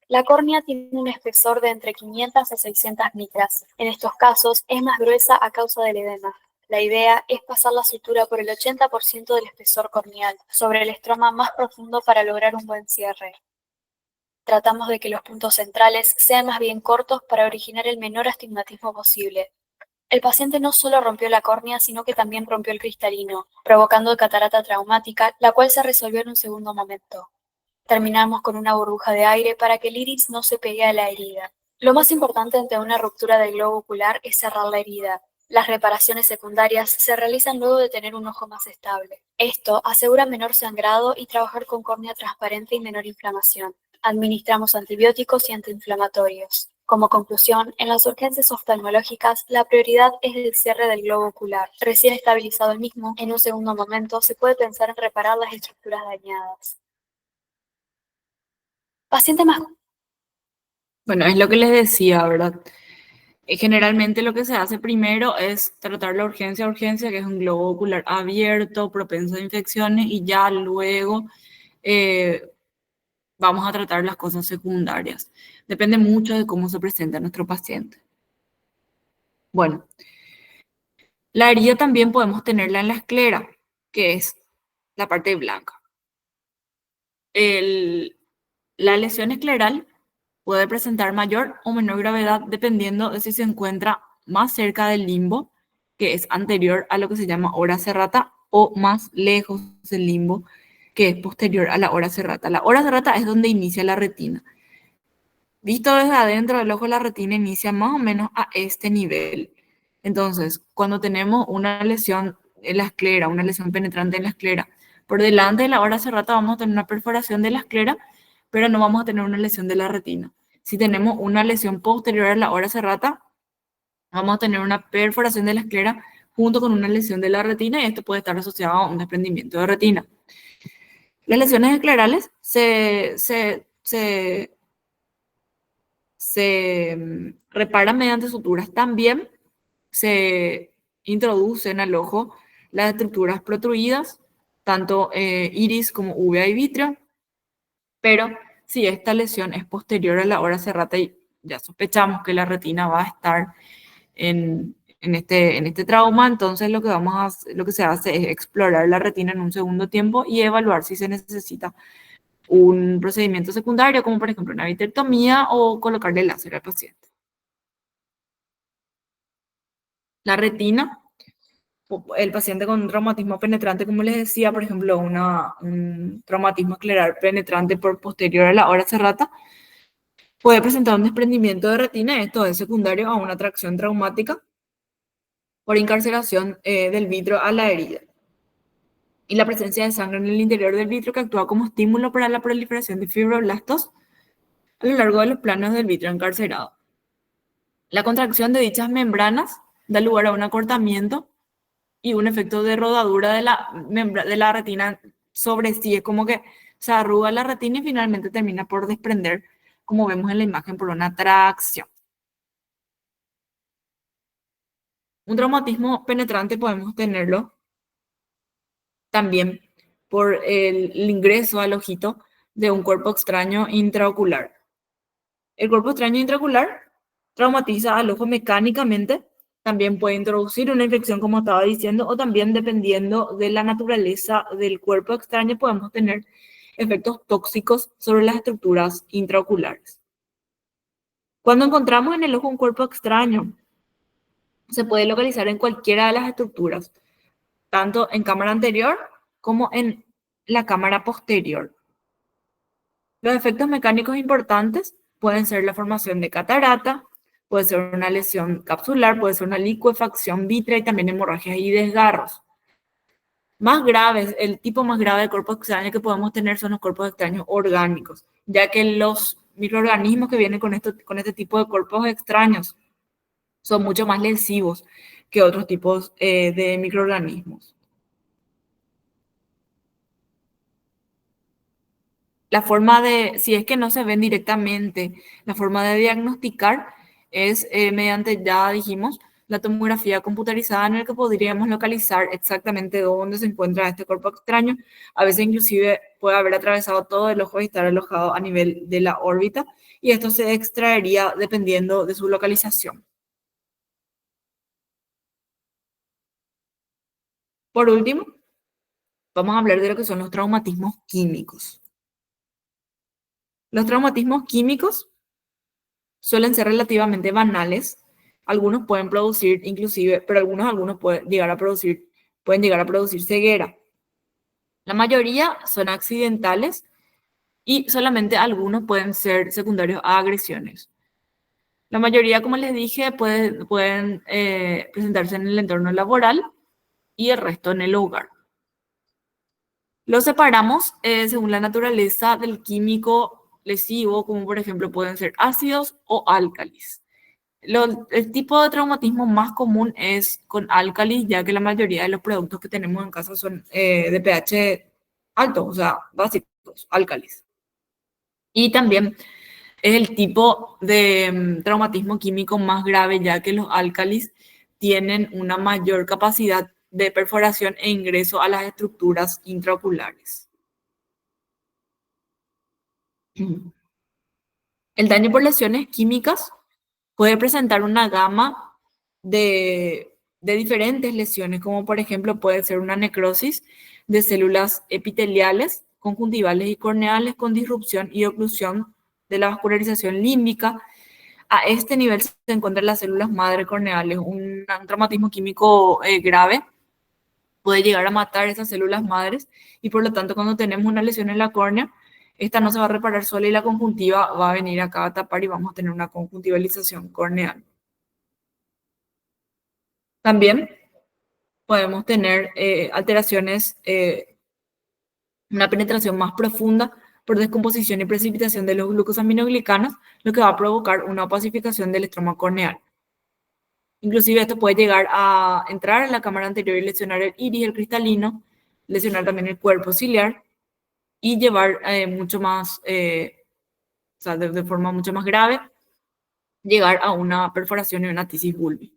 La córnea tiene un espesor de entre 500 a 600 micras. En estos casos es más gruesa a causa del edema. La idea es pasar la sutura por el 80% del espesor corneal, sobre el estroma más profundo para lograr un buen cierre. Tratamos de que los puntos centrales sean más bien cortos para originar el menor astigmatismo posible. El paciente no solo rompió la córnea, sino que también rompió el cristalino, provocando catarata traumática, la cual se resolvió en un segundo momento. Terminamos con una burbuja de aire para que el iris no se pegue a la herida. Lo más importante ante una ruptura del globo ocular es cerrar la herida. Las reparaciones secundarias se realizan luego de tener un ojo más estable. Esto asegura menor sangrado y trabajar con córnea transparente y menor inflamación. Administramos antibióticos y antiinflamatorios. Como conclusión, en las urgencias oftalmológicas, la prioridad es el cierre del globo ocular. Recién estabilizado el mismo, en un segundo momento se puede pensar en reparar las estructuras dañadas. Paciente más. Bueno, es lo que les decía, ¿verdad? Generalmente lo que se hace primero es tratar la urgencia, que es un globo ocular abierto, propenso a infecciones, y ya luego eh, vamos a tratar las cosas secundarias. Depende mucho de cómo se presenta nuestro paciente. Bueno, la herida también podemos tenerla en la esclera, que es la parte blanca. La lesión escleral puede presentar mayor o menor gravedad dependiendo de si se encuentra más cerca del limbo, que es anterior a lo que se llama hora serrata, o más lejos del limbo, que es posterior a la hora serrata. La hora serrata es donde inicia la retina. Visto desde adentro del ojo, la retina inicia más o menos a este nivel. Entonces, cuando tenemos una lesión en la esclera, una lesión penetrante en la esclera, por delante de la hora serrata vamos a tener una perforación de la esclera, pero no vamos a tener una lesión de la retina. Si tenemos una lesión posterior a la hora serrata, vamos a tener una perforación de la esclera junto con una lesión de la retina, y esto puede estar asociado a un desprendimiento de retina. Las lesiones esclerales se reparan mediante suturas. También se introducen al ojo las estructuras protruidas, tanto iris como uvea y vítreo, pero si esta lesión es posterior a la hora serrata y ya sospechamos que la retina va a estar en este trauma, entonces lo que se hace es explorar la retina en un segundo tiempo y evaluar si se necesita un procedimiento secundario, como por ejemplo una vitrectomía o colocarle láser al paciente. La retina, el paciente con un traumatismo penetrante, como les decía, por ejemplo, un traumatismo escleral penetrante por posterior a la hora serrata, puede presentar un desprendimiento de retina. Esto es secundario a una tracción traumática por incarceración del vitro a la herida, y la presencia de sangre en el interior del vitro, que actúa como estímulo para la proliferación de fibroblastos a lo largo de los planos del vitro encarcerado. La contracción de dichas membranas da lugar a un acortamiento y un efecto de rodadura de la retina sobre sí. Es como que se arruga la retina y finalmente termina por desprender, como vemos en la imagen, por una tracción. Un traumatismo penetrante podemos tenerlo también por el ingreso al ojito de un cuerpo extraño intraocular. El cuerpo extraño intraocular traumatiza al ojo mecánicamente, también puede introducir una infección, como estaba diciendo, o también, dependiendo de la naturaleza del cuerpo extraño, podemos tener efectos tóxicos sobre las estructuras intraoculares. Cuando encontramos en el ojo un cuerpo extraño, se puede localizar en cualquiera de las estructuras, tanto en cámara anterior como en la cámara posterior. Los efectos mecánicos importantes pueden ser la formación de catarata, puede ser una lesión capsular, puede ser una licuefacción vítrea y también hemorragias y desgarros. Más graves, el tipo más grave de cuerpo extraño que podemos tener son los cuerpos extraños orgánicos, ya que los microorganismos que vienen con este tipo de cuerpos extraños son mucho más lesivos que otros tipos de microorganismos. La forma de, si es que no se ven directamente, la forma de diagnosticar es mediante, ya dijimos, la tomografía computarizada en la que podríamos localizar exactamente dónde se encuentra este cuerpo extraño. A veces inclusive puede haber atravesado todo el ojo y estar alojado a nivel de la órbita y esto se extraería dependiendo de su localización. Por último, vamos a hablar de lo que son los traumatismos químicos. Los traumatismos químicos suelen ser relativamente banales. Algunos pueden producir inclusive, pero algunos pueden llegar a producir ceguera. La mayoría son accidentales y solamente algunos pueden ser secundarios a agresiones. La mayoría, como les dije, pueden presentarse en el entorno laboral y el resto en el hogar. Los separamos según la naturaleza del químico lesivo, como por ejemplo pueden ser ácidos o álcalis. El tipo de traumatismo más común es con álcalis, ya que la mayoría de los productos que tenemos en casa son de pH alto, o sea, básicos, álcalis. Y también es el tipo de traumatismo químico más grave, ya que los álcalis tienen una mayor capacidad de perforación e ingreso a las estructuras intraoculares. El daño por lesiones químicas puede presentar una gama de diferentes lesiones, como por ejemplo puede ser una necrosis de células epiteliales, conjuntivales y corneales con disrupción y oclusión de la vascularización límbica. A este nivel se encuentran las células madre corneales. Un traumatismo químico grave puede llegar a matar esas células madres y por lo tanto cuando tenemos una lesión en la córnea, esta no se va a reparar sola y la conjuntiva va a venir acá a tapar y vamos a tener una conjuntivalización corneal. También podemos tener alteraciones, una penetración más profunda por descomposición y precipitación de los glucosaminoglicanos, lo que va a provocar una opacificación del estroma corneal. Inclusive esto puede llegar a entrar en la cámara anterior y lesionar el iris, el cristalino, lesionar también el cuerpo ciliar y llevar mucho más, o sea, de forma mucho más grave, llegar a una perforación y una tisis bulbi.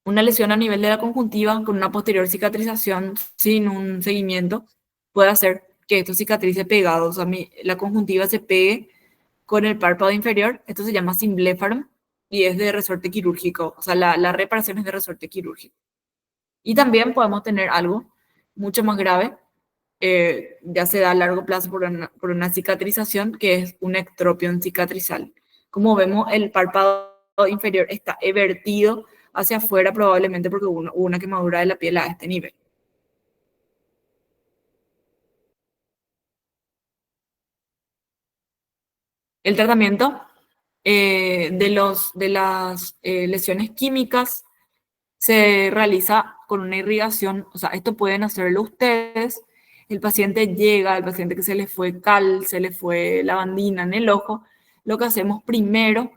Una lesión a nivel de la conjuntiva con una posterior cicatrización sin un seguimiento puede hacer que esto cicatrice pegado, o sea, la conjuntiva se pegue con el párpado inferior. Esto se llama cimblefarum y es de resorte quirúrgico, o sea, la reparación es de resorte quirúrgico. Y también podemos tener algo mucho más grave, ya se da a largo plazo por una cicatrización, que es un ectropión cicatrizal. Como vemos, el párpado inferior está evertido hacia afuera, probablemente porque hubo una quemadura de la piel a este nivel. El tratamiento de las lesiones químicas se realiza con una irrigación, o sea, esto pueden hacerlo ustedes. El paciente llega, el paciente que se le fue cal, se le fue lavandina en el ojo, lo que hacemos primero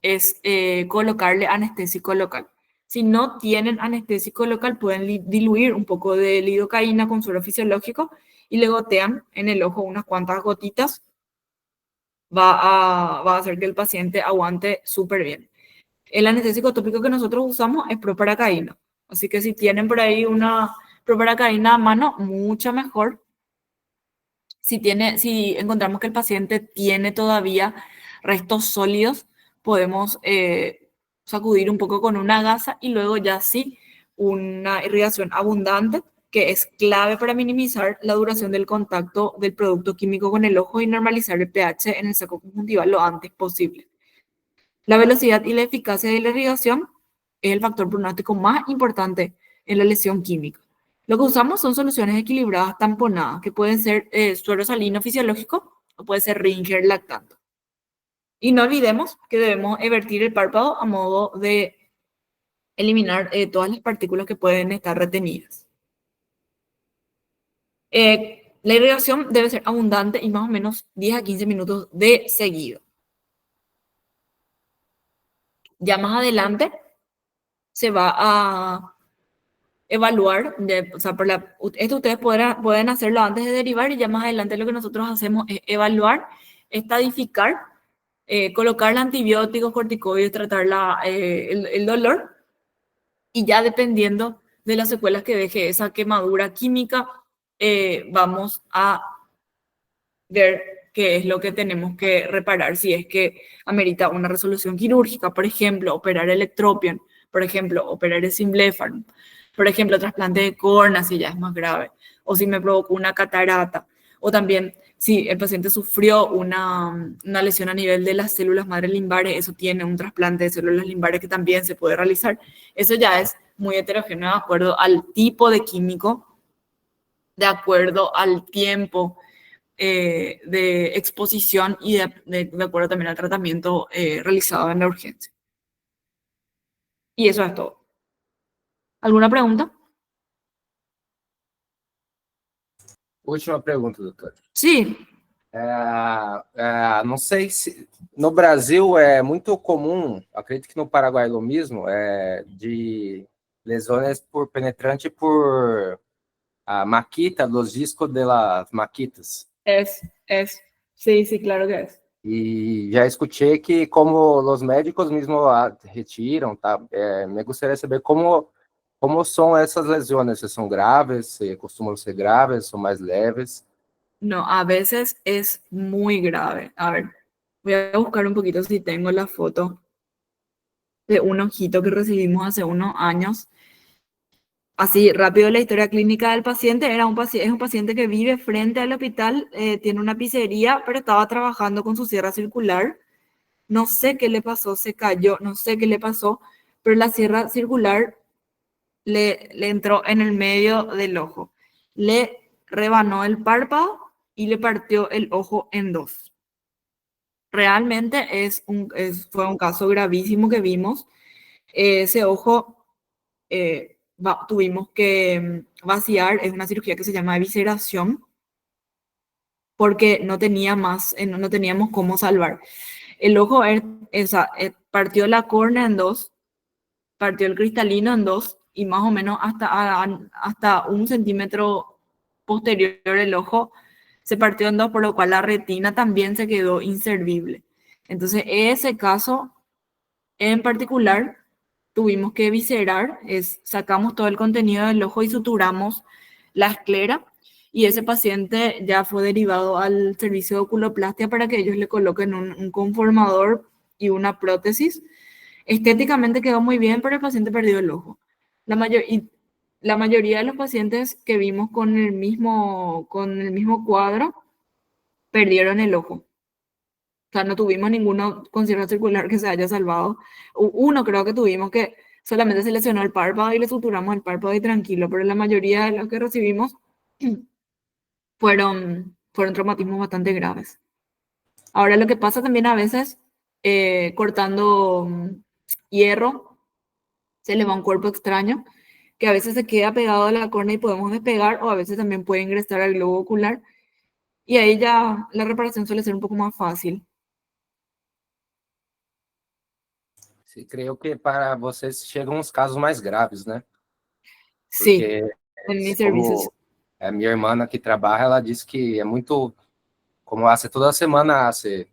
es colocarle anestésico local. Si no tienen anestésico local, pueden diluir un poco de lidocaína con suero fisiológico y le gotean en el ojo unas cuantas gotitas. Va a hacer que el paciente aguante súper bien. El anestésico tópico que nosotros usamos es proparacaína. Así que si tienen por ahí una proparacaína a mano, mucho mejor. Si encontramos que el paciente tiene todavía restos sólidos, podemos sacudir un poco con una gasa y luego ya sí una irrigación abundante, que es clave para minimizar la duración del contacto del producto químico con el ojo y normalizar el pH en el saco conjuntival lo antes posible. La velocidad y la eficacia de la irrigación es el factor pronóstico más importante en la lesión química. Lo que usamos son soluciones equilibradas tamponadas, que pueden ser suero salino fisiológico o puede ser Ringer lactando. Y no olvidemos que debemos evertir el párpado a modo de eliminar todas las partículas que pueden estar retenidas. La irrigación debe ser abundante y más o menos 10 a 15 minutos de seguido. Ya más adelante se va a evaluar, o sea, esto ustedes pueden hacerlo antes de derivar y ya más adelante lo que nosotros hacemos es evaluar, estadificar, colocar antibióticos, corticoides, tratar el dolor y ya dependiendo de las secuelas que deje esa quemadura química, vamos a ver qué es lo que tenemos que reparar, si es que amerita una resolución quirúrgica, por ejemplo, operar el ectropion, por ejemplo, operar el Symblepharon, por ejemplo, trasplante de córnea si ya es más grave, o si me provocó una catarata, o también si el paciente sufrió una lesión a nivel de las células madre limbares, eso tiene un trasplante de células limbares que también se puede realizar. Eso ya es muy heterogéneo de acuerdo al tipo de químico, de acuerdo al tiempo de exposición y de acuerdo también al tratamiento realizado en la urgencia. Y eso es todo. ¿Alguna pregunta? Última pergunta, doutor. Sí, Não sei se no Brasil é muito comum, acredito que no Paraguai é o mesmo, de lesões por penetrante por a maquita, los discos de las maquitas. es. Sí, sí, claro que es. E já escutei que como os médicos mesmo retiram, tá? Me gostaria de saber como são essas lesões, se são graves, se costumam ser graves, são mais leves. No, a veces es muy grave. A ver, voy a buscar un poquito si tengo la foto de un ojito que recibimos hace unos años. Así, rápido la historia clínica del paciente. Es un paciente que vive frente al hospital, tiene una pizzería, pero estaba trabajando con su sierra circular. No sé qué le pasó, se cayó, no sé qué le pasó, pero la sierra circular le entró en el medio del ojo. Le rebanó el párpado y le partió el ojo en dos. Realmente fue un caso gravísimo que vimos. Ese ojo tuvimos que vaciar, es una cirugía que se llama evisceración, porque no tenía más, no teníamos cómo salvar. El ojo partió la córnea en dos, partió el cristalino en dos y más o menos hasta 1 centímetro posterior el ojo se partió en dos, por lo cual la retina también se quedó inservible. Entonces, ese caso en particular tuvimos que viscerar, sacamos todo el contenido del ojo y suturamos la esclera y ese paciente ya fue derivado al servicio de oculoplastia para que ellos le coloquen un conformador y una prótesis. Estéticamente quedó muy bien, pero el paciente perdió el ojo. Y la mayoría de los pacientes que vimos con el mismo cuadro perdieron el ojo. O sea, no tuvimos ninguno con cirugía circular que se haya salvado. Uno creo que tuvimos que solamente se lesionó el párpado y le suturamos el párpado y tranquilo, pero la mayoría de los que recibimos fueron traumatismos bastante graves. Ahora, lo que pasa también a veces, cortando hierro, se le va un cuerpo extraño que a veces se queda pegado a la córnea y podemos despegar, o a veces también puede ingresar al globo ocular, y ahí ya la reparación suele ser un poco más fácil. Sim, creio que para vocês chegam os casos mais graves, né? Sí, Porque en mi servicio. como a minha irmã que trabalha, ela disse que é muito, como hace toda semana, se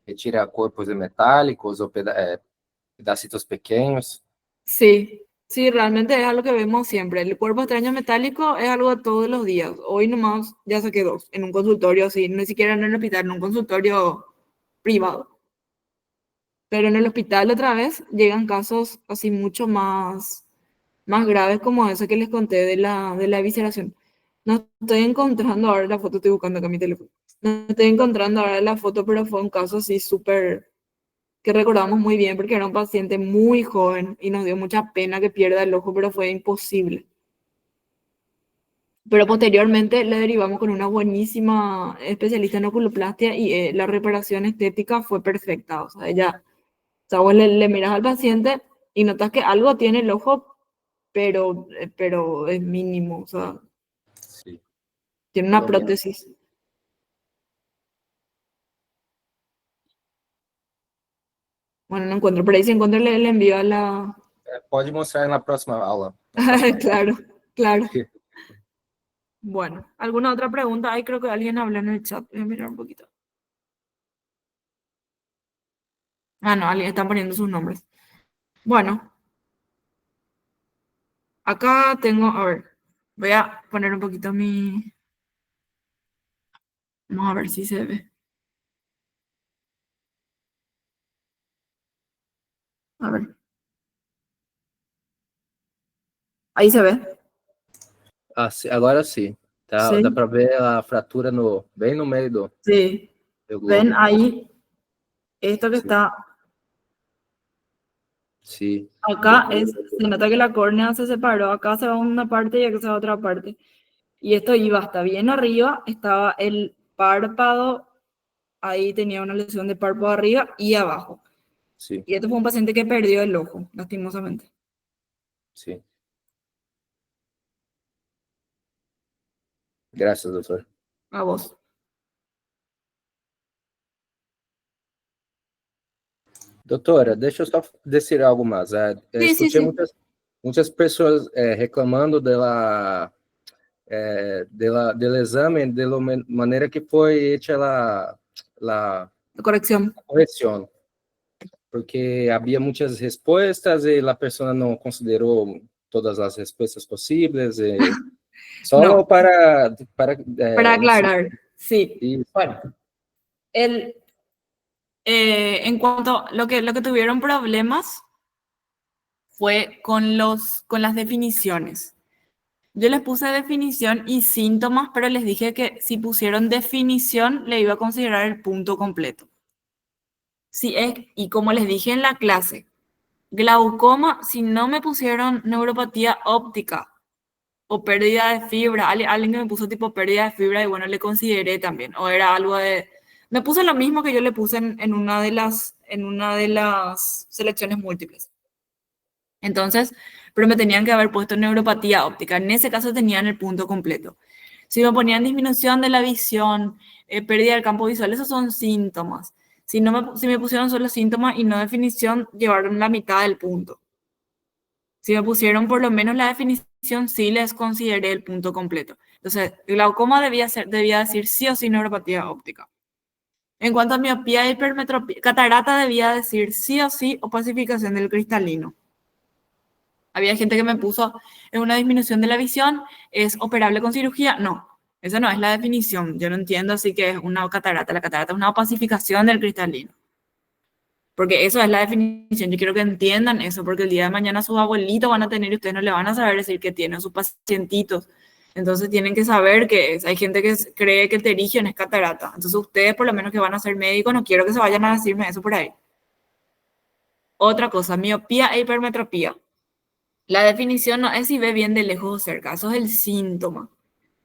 retira corpos metálicos ou pedacitos pequeños. Sí, sí, realmente es algo que vemos siempre. El cuerpo extraño metálico es algo de todos los días. Hoy nomás ya se quedó en un consultorio así, ni siquiera en el hospital, en un consultorio privado. Pero en el hospital otra vez llegan casos así mucho más graves como ese que les conté de la evisceración. No estoy encontrando ahora la foto, estoy buscando acá mi teléfono. No estoy encontrando ahora la foto, pero fue un caso así súper que recordamos muy bien porque era un paciente muy joven y nos dio mucha pena que pierda el ojo, pero fue imposible. Pero posteriormente le derivamos con una buenísima especialista en oculoplastia y la reparación estética fue perfecta. O sea, o sea, vos le miras al paciente y notas que algo tiene el ojo, pero es mínimo. O sea, Sim. tiene una Pelo menos. prótesis. Bueno, no encuentro, pero ahí si encuentro le envío a la... Pode mostrar na próxima aula. Na próxima Claro, claro. aula. Bueno, ¿alguna otra pregunta? Ahí creo que alguien habla en el chat. Voy a mirar un poquito. Ah, no, alguien están poniendo sus nombres. Bueno, acá tengo, a ver, voy a poner un poquito mi... Vamos a ver si se ve. A ver, ahí se ve. Ah, agora sim. Tá, dá Sí, para ver a fratura bem no meio sí. do ¿Ven globo. ahí esto que Sim, está sim. acá? Se nota que la córnea se separó. Acá se va una parte y acá se va otra parte. Y esto iba hasta bien arriba. Estaba el párpado. Ahí tenía una lesión de párpado arriba y abajo. Sim, Y esto fue un paciente que perdió el ojo, lastimosamente. sim. Graças, doutor. A vos. Doutora, deixa eu só dizer algo mais. Sí, sí, Escutei sí. muitas pessoas reclamando del exame, de la maneira que foi hecha La corrección. a correção, porque havia muitas respostas e a pessoa não considerou todas as respostas possíveis. No, Solo para para ensinar. aclarar, sí. Isso, Bueno, el, en cuanto a lo que tuvieron problemas fue con las definiciones. Yo les puse definición y síntomas, pero les dije que si pusieron definición, le iba a considerar el punto completo. Sí, y como les dije en la clase, glaucoma, si no me pusieron neuropatía óptica o pérdida de fibra, alguien que me puso tipo pérdida de fibra y bueno, le consideré también, o era algo de... Me puse lo mismo que yo le puse en una de las selecciones múltiples. Entonces, pero me tenían que haber puesto neuropatía óptica. En ese caso tenían el punto completo. Si me ponían disminución de la visión, pérdida del campo visual, esos son síntomas. Si me pusieron solo síntomas y no definición, llevaron la mitad del punto. Si me pusieron por lo menos la definición, sí les consideré el punto completo. Entonces, glaucoma debía decir sí o sí neuropatía óptica. En cuanto a miopía y hipermetropía, catarata debía decir sí o sí opacificación del cristalino. Había gente que me puso en una disminución de la visión, ¿es operable con cirugía? No, esa no es la definición. Yo no entiendo así que es una catarata. La catarata es una opacificación del cristalino. Porque eso es la definición. Yo quiero que entiendan eso, porque el día de mañana sus abuelitos van a tener y ustedes no le van a saber decir que tienen sus pacientitos. Entonces tienen que saber que es. Hay gente que cree que el pterigion es catarata. Entonces ustedes, por lo menos que van a ser médicos, no quiero que se vayan a decirme eso por ahí. Otra cosa, miopía e hipermetropía. La definición no es si ve bien de lejos o cerca, eso es el síntoma.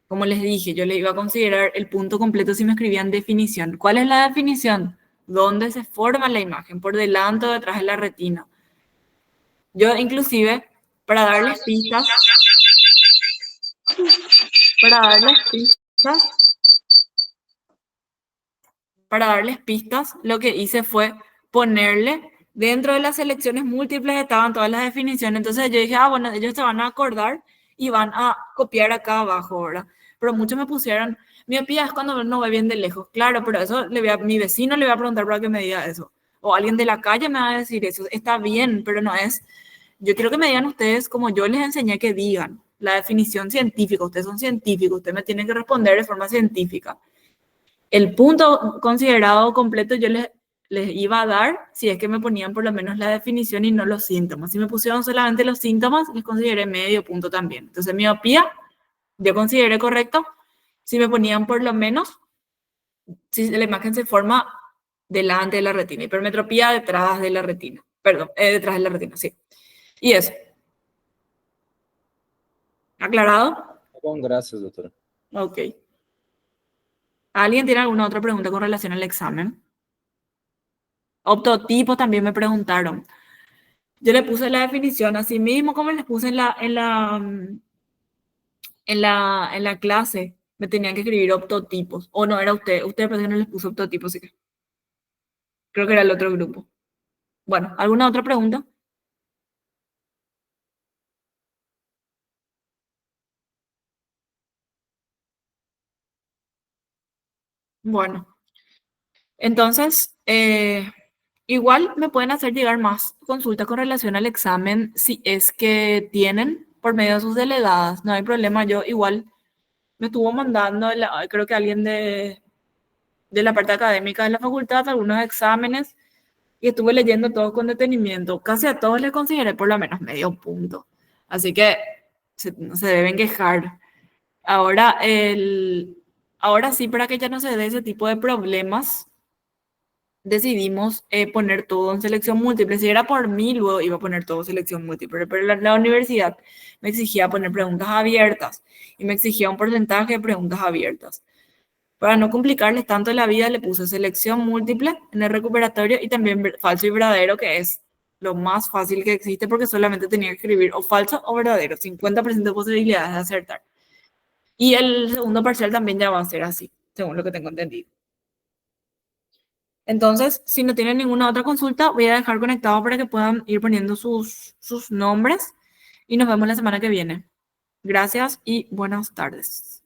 Como les dije, yo le iba a considerar el punto completo si me escribían definición. ¿Cuál es la definición? ¿Dónde se forma la imagen? ¿Por delante o detrás de la retina? Yo inclusive, para darles pistas, para darles pistas, para darles pistas, lo que hice fue ponerle dentro de las selecciones múltiples estaban todas las definiciones. Entonces yo dije, ah, bueno, ellos se van a acordar y van a copiar acá abajo, ¿verdad? Pero muchos me pusieron, miopía es cuando no ve bien de lejos. Claro, pero eso mi vecino le voy a preguntar para que me diga eso. O alguien de la calle me va a decir eso. Está bien, pero no es. Yo quiero que me digan ustedes como yo les enseñé que digan. La definición científica, ustedes son científicos, ustedes me tienen que responder de forma científica. El punto considerado completo yo les iba a dar si es que me ponían por lo menos la definición y no los síntomas. Si me pusieron solamente los síntomas, les consideré medio punto también. Entonces, miopía, yo consideré correcto. Si me ponían por lo menos, si la imagen se forma delante de la retina. Hipermetropía detrás de la retina. Perdón, detrás de la retina, sí. Y eso. ¿Aclarado? tá bom, graças, doutora. Ok. ¿Alguien tiene alguna otra pregunta con relación al examen? Optotipos también me preguntaron. Yo le puse la definición así mismo como les puse en la clase. Me tenían que escribir optotipos. O no, era usted. Usted parece que no les puso optotipos, así que creo que era el otro grupo. Bueno, ¿alguna otra pregunta? Bueno, entonces, igual me pueden hacer llegar más consultas con relación al examen si es que tienen por medio de sus delegadas. No hay problema, yo igual me estuvo mandando, creo que alguien de la parte académica de la facultad, algunos exámenes y estuve leyendo todos con detenimiento. Casi a todos les consideré por lo menos medio punto. Así que no se deben quejar. Ahora, ahora sí, para que ya no se dé ese tipo de problemas, decidimos poner todo en selección múltiple. Si era por mí, luego iba a poner todo en selección múltiple, pero la universidad me exigía poner preguntas abiertas y me exigía un porcentaje de preguntas abiertas. Para no complicarles tanto la vida, le puse selección múltiple en el recuperatorio y también falso y verdadero, que es lo más fácil que existe porque solamente tenía que escribir o falso o verdadero, 50% de posibilidades de acertar. Y el segundo parcial también ya va a ser así, según lo que tengo entendido. Entonces, si no tienen ninguna otra consulta, voy a dejar conectado para que puedan ir poniendo sus nombres y nos vemos la semana que viene. Gracias y buenas tardes.